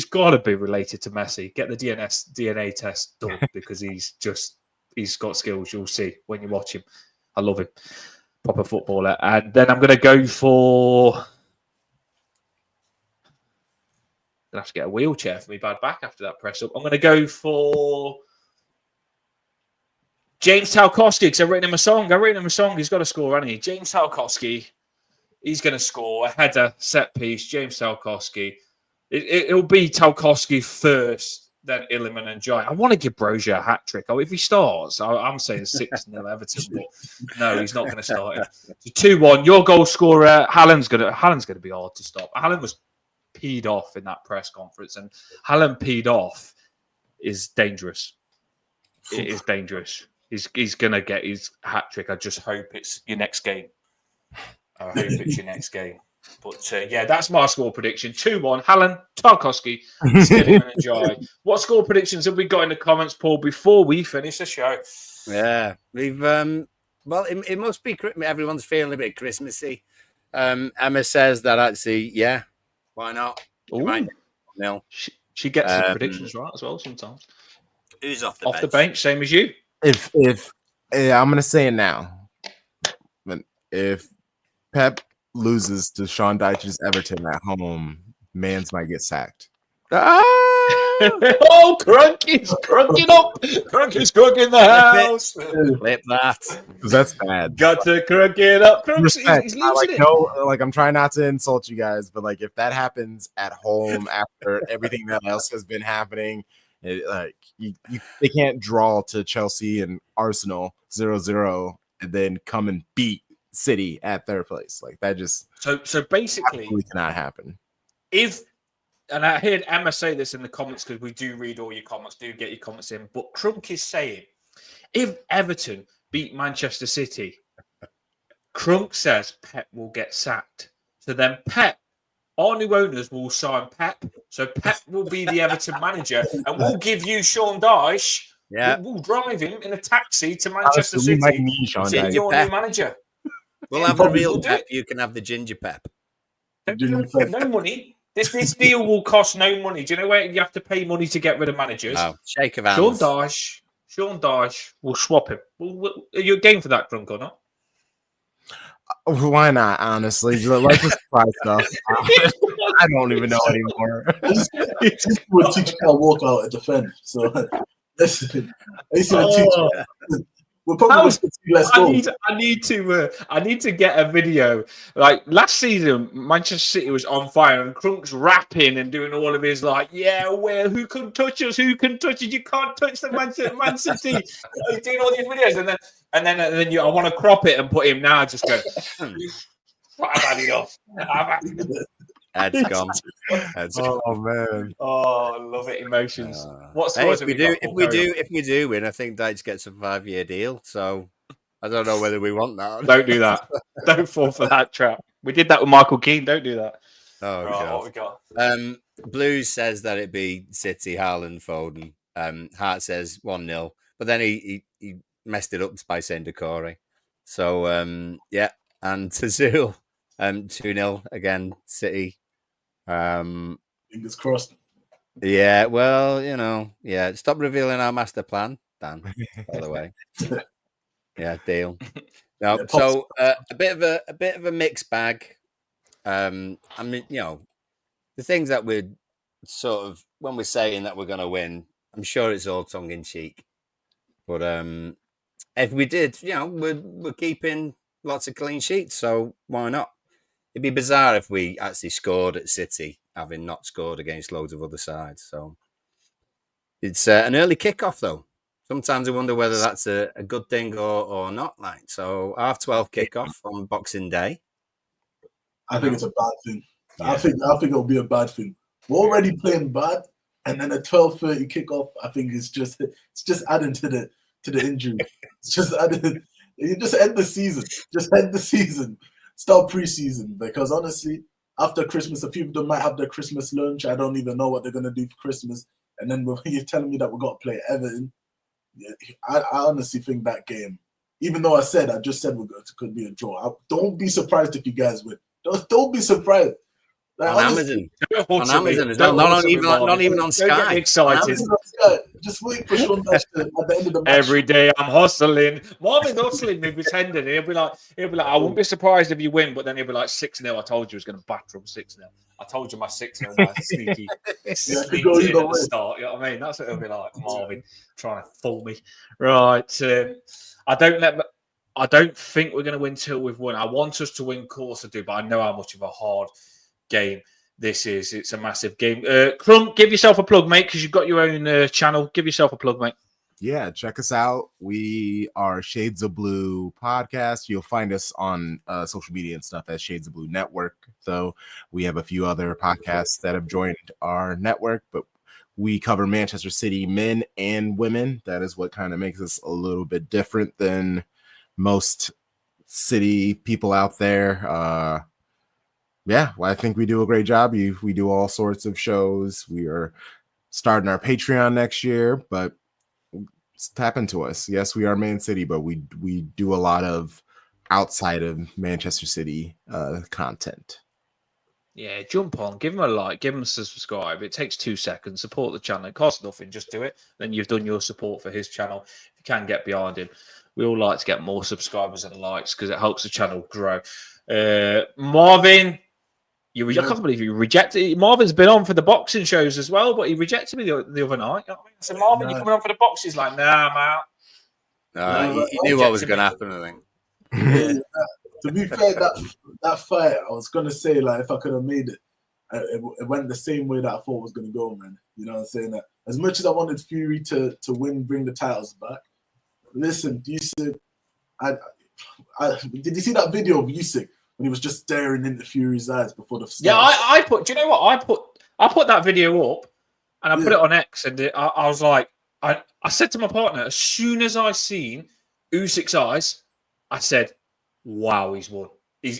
got to be related to Messi. Get the DNA test done because he's got skills. You'll see when you watch him. I love him. Proper footballer. And then I'm going to go for... I'm going to have to get a wheelchair for me bad back after that press up. I'm going to go for James Tarkowski because I've written him a song. He's got to score, hasn't he? James Tarkowski. He's going to score a header, set piece. James Tarkowski. It'll be Tarkowski first, then Illiman and Jai. I want to give Brozier a hat trick. If he starts, I'm saying 6-0 Everton, but no, he's not going to start it. So 2-1. Your goal scorer, Haaland's going to be hard to stop. Haaland was peed off in that press conference, and Haaland peed off is dangerous. It is dangerous. He's going to get his hat trick. I just hope it's your next game. But yeah, that's my score prediction. 2-1, Haaland, Tarkowski, Skilliman and Jai. What score predictions have we got in the comments, Paul, before we finish the show? Yeah, we've well, it must be everyone's feeling a bit Christmassy. Emma says that actually, yeah, why not? No, she gets the predictions right as well sometimes. Who's off the bench? Same as you. If I'm gonna say it now, if Pep loses to Sean Dyche's Everton at home, Mans might get sacked. Oh, Crunky's crunking up. Crunky's cooking the house. Flip that. That's bad. Got to crunk it up. He's losing it. No, I'm trying not to insult you guys, but if that happens at home after everything that else has been happening, they can't draw to Chelsea and Arsenal 0-0 and then come and beat City at their place. That just so basically cannot happen. And I heard Emma say this in the comments because we do read all your comments, do get your comments in. But Crunk is saying, if Everton beat Manchester City, Crunk says Pep will get sacked. So then Pep, our new owners will sign Pep. So Pep will be the Everton manager and we'll give you Sean Dyche. Yeah. We'll drive him in a taxi to Manchester City. Your new manager. We'll have the real Pep. You can have the ginger Pep. No money. This deal will cost no money. Do you know where you have to pay money to get rid of managers? Oh, shake of hands. Sean Dyche will swap him. Are you game for that, Crunk, or not? Why not, honestly? Like the surprise stuff. I don't even know anymore. We'll teach you how to walk out and defend. So, listen. We're probably I need to get a video. Like last season, Manchester City was on fire, and Crunk's rapping and doing all of his who can touch us? Who can touch us? You can't touch the Man City. He's doing all these videos, and then I want to crop it and put him now. Just go. I've had enough. Head's gone. Head's gone. Oh man. Oh, I love it. Emotions. What Hey, scores have we got? if we do win, I think Dyche gets a 5-year deal. So I don't know whether we want that. Don't do that. Don't fall for that trap. We did that with Michael Keane. Don't do that. Oh, Right, God. what we got? Blues says that it'd be City, Haaland, Foden. Hart says 1-0, but then he messed it up by saying Decore. So yeah, and Tazul 2-0 again, City. Fingers crossed. Yeah, well, yeah. Stop revealing our master plan, Dan. By the way, yeah, deal. No, Yeah, so a bit of a mixed bag. I mean, the things that we're sort of when we're saying that we're going to win, I'm sure it's all tongue in cheek. But if we did, we're keeping lots of clean sheets, so why not? It'd be bizarre if we actually scored at City, having not scored against loads of other sides. So it's an early kickoff, though. Sometimes I wonder whether that's a good thing or not. Like, so 12:30 kickoff on Boxing Day. I think it's a bad thing. Yeah. I think it'll be a bad thing. We're already playing bad, and then a 12:30 kickoff. I think it's just adding to the injury. It's just adding. You just end the season. Just end the season. Start preseason, because honestly, after Christmas, a few of them might have their Christmas lunch. I don't even know what they're gonna do for Christmas. And then you're telling me that we've got to play Everton. I honestly think that game, even though I just said could be a draw. Don't be surprised if you guys win. Don't be surprised. Like, On honestly, Amazon. On Amazon. It's not even on Sky. Don't get me excited. just wait for Sean Dash at the end of the match. Every day I'm hustling. Marvin's hustling me pretending. He'll be like, I wouldn't be surprised if you win, but then he'll be like 6-0. I told you I was going to batter him 6-0. I told you my 6-0 was sneaky. Sneaky go at either the way. start. You know what I mean? That's what it'll be like, Marvin trying to fool me. Right. I don't think we're going to win till we've won. I want us to win, of course I do, but I know how much of a hard game this is. It's a massive game. Crump, give yourself a plug, mate, because you've got your own channel. Give yourself a plug, mate. Yeah, check us out. We are Shades of Blue podcast. You'll find us on social media and stuff as Shades of Blue Network. So we have a few other podcasts that have joined our network, but we cover Manchester City men and women. That is what kind of makes us a little bit different than most City people out there. Yeah, well, I think we do a great job. We do all sorts of shows. We are starting our Patreon next year, but tap into us. Yes, we are Man City, but we do a lot of outside of Manchester City content. Yeah, jump on, give them a like, give them a subscribe. It takes 2 seconds. Support the channel. It costs nothing. Just do it. Then you've done your support for his channel. If you can get behind him, we all like to get more subscribers and likes because it helps the channel grow. Marvin, I can't believe you rejected. Marvin's been on for the boxing shows as well, but he rejected me the other night. You know what I mean? I said, Marvin, you coming on for the boxing? He's like, nah, I'm out. He knew what was going to happen, I think. Yeah. To be fair, that fight, I was going to say, like, if I could have made it, it went the same way that I thought it was going to go, man. You know what I'm saying? That as much as I wanted Fury to win, bring the titles back, listen, Usyk, did you see that video of Usyk when he was just staring into Fury's eyes before the start? Yeah, I put. Do you know what I put that video up, and I put it on X, and I was like, I said to my partner, as soon as I seen Usyk's eyes, I said, "Wow, he's won."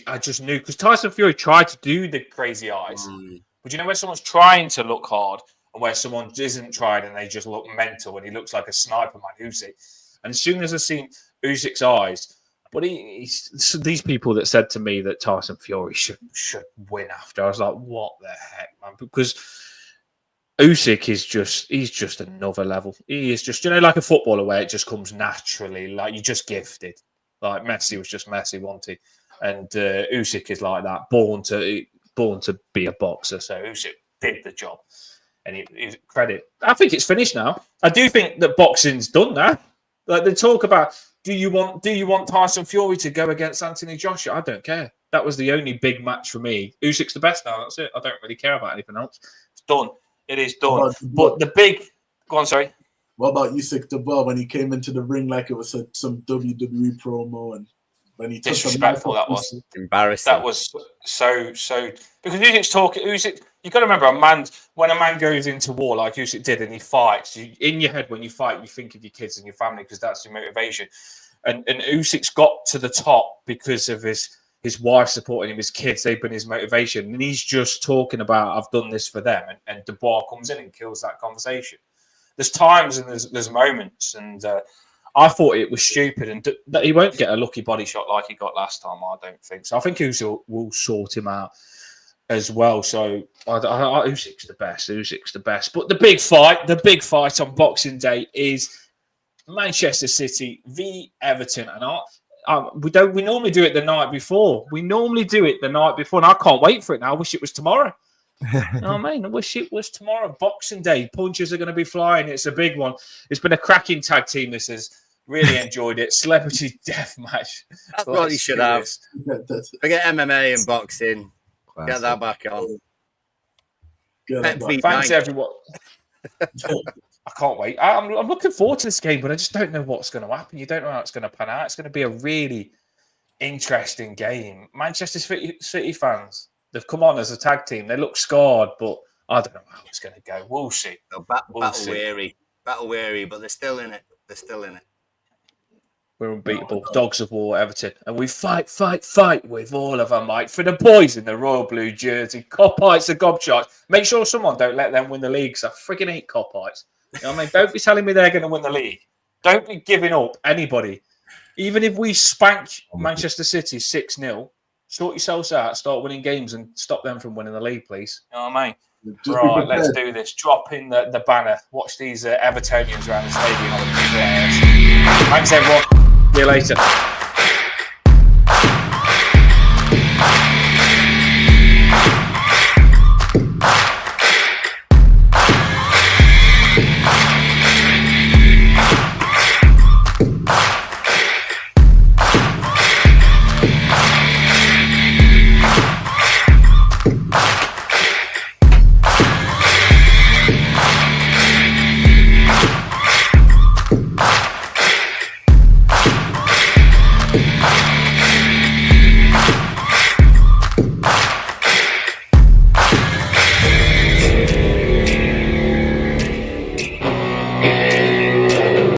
I just knew because Tyson Fury tried to do the crazy eyes, but you know where someone's trying to look hard and where someone isn't trying and they just look mental, and he looks like a sniper man, Usyk. And as soon as I seen Usyk's eyes. But these people that said to me that Tyson Fury should win after, I was like, what the heck, man? Because Usyk he's just another level. He is just, like a footballer where it just comes naturally, like you're just gifted. Like Messi was just Messi, wasn't he? And Usyk is like that, born to be a boxer. So Usyk did the job, and he's credit. I think it's finished now. I do think that boxing's done now. Like they talk about. Do you want Tyson Fury to go against Anthony Joshua? I don't care. That was the only big match for me. Usyk's the best now. That's it. I don't really care about anything else. It's done. It is done. But the big... Go on, sorry. What about Usyk the Bar when he came into the ring like it was some WWE promo and when he took disrespectful. That was embarrassing. That was so because Usyk's talking. Usyk, you got to remember, when a man goes into war like Usyk did and he fights, in your head when you fight, you think of your kids and your family because that's your motivation. And Usyk's got to the top because of his wife supporting him, his kids. They've been his motivation, and he's just talking about I've done this for them. And Dubois comes in and kills that conversation. There's times and there's moments, and I thought it was stupid, and that he won't get a lucky body shot like he got last time. I don't think so. I think Usyk will sort him out as well. So Usyk's the best. Usyk's the best. But the big fight on Boxing Day is Manchester City v Everton, and we normally do it the night before. And I can't wait for it now. I wish it was tomorrow. I wish it was tomorrow. Boxing Day, punches are going to be flying. It's a big one. It's been a cracking tag team. This is really enjoyed it. Celebrity death match. That's what you should have. Forget MMA and boxing. Classic. Get that back on. Thanks everyone. I can't wait. I'm looking forward to this game, but I just don't know what's going to happen. You don't know how it's going to pan out. It's going to be a really interesting game. Manchester City fans, they've come on as a tag team. They look scarred, but I don't know how it's going to go. We'll see. Battle weary, but they're still in it. We're unbeatable. Dogs of War, Everton. And we fight with all of our might for the boys in the royal blue jersey. Copites are gobshites. Make sure someone don't let them win the league, because I freaking hate Copites. You know what I mean? Don't be telling me they're going to win the league. Don't be giving up anybody. Even if we spank Manchester City 6-0, sort yourselves out, start winning games and stop them from winning the league, please. You know what I mean? Right, let's do this. Drop in the banner. Watch these Evertonians around the stadium. Thanks, everyone. See you later.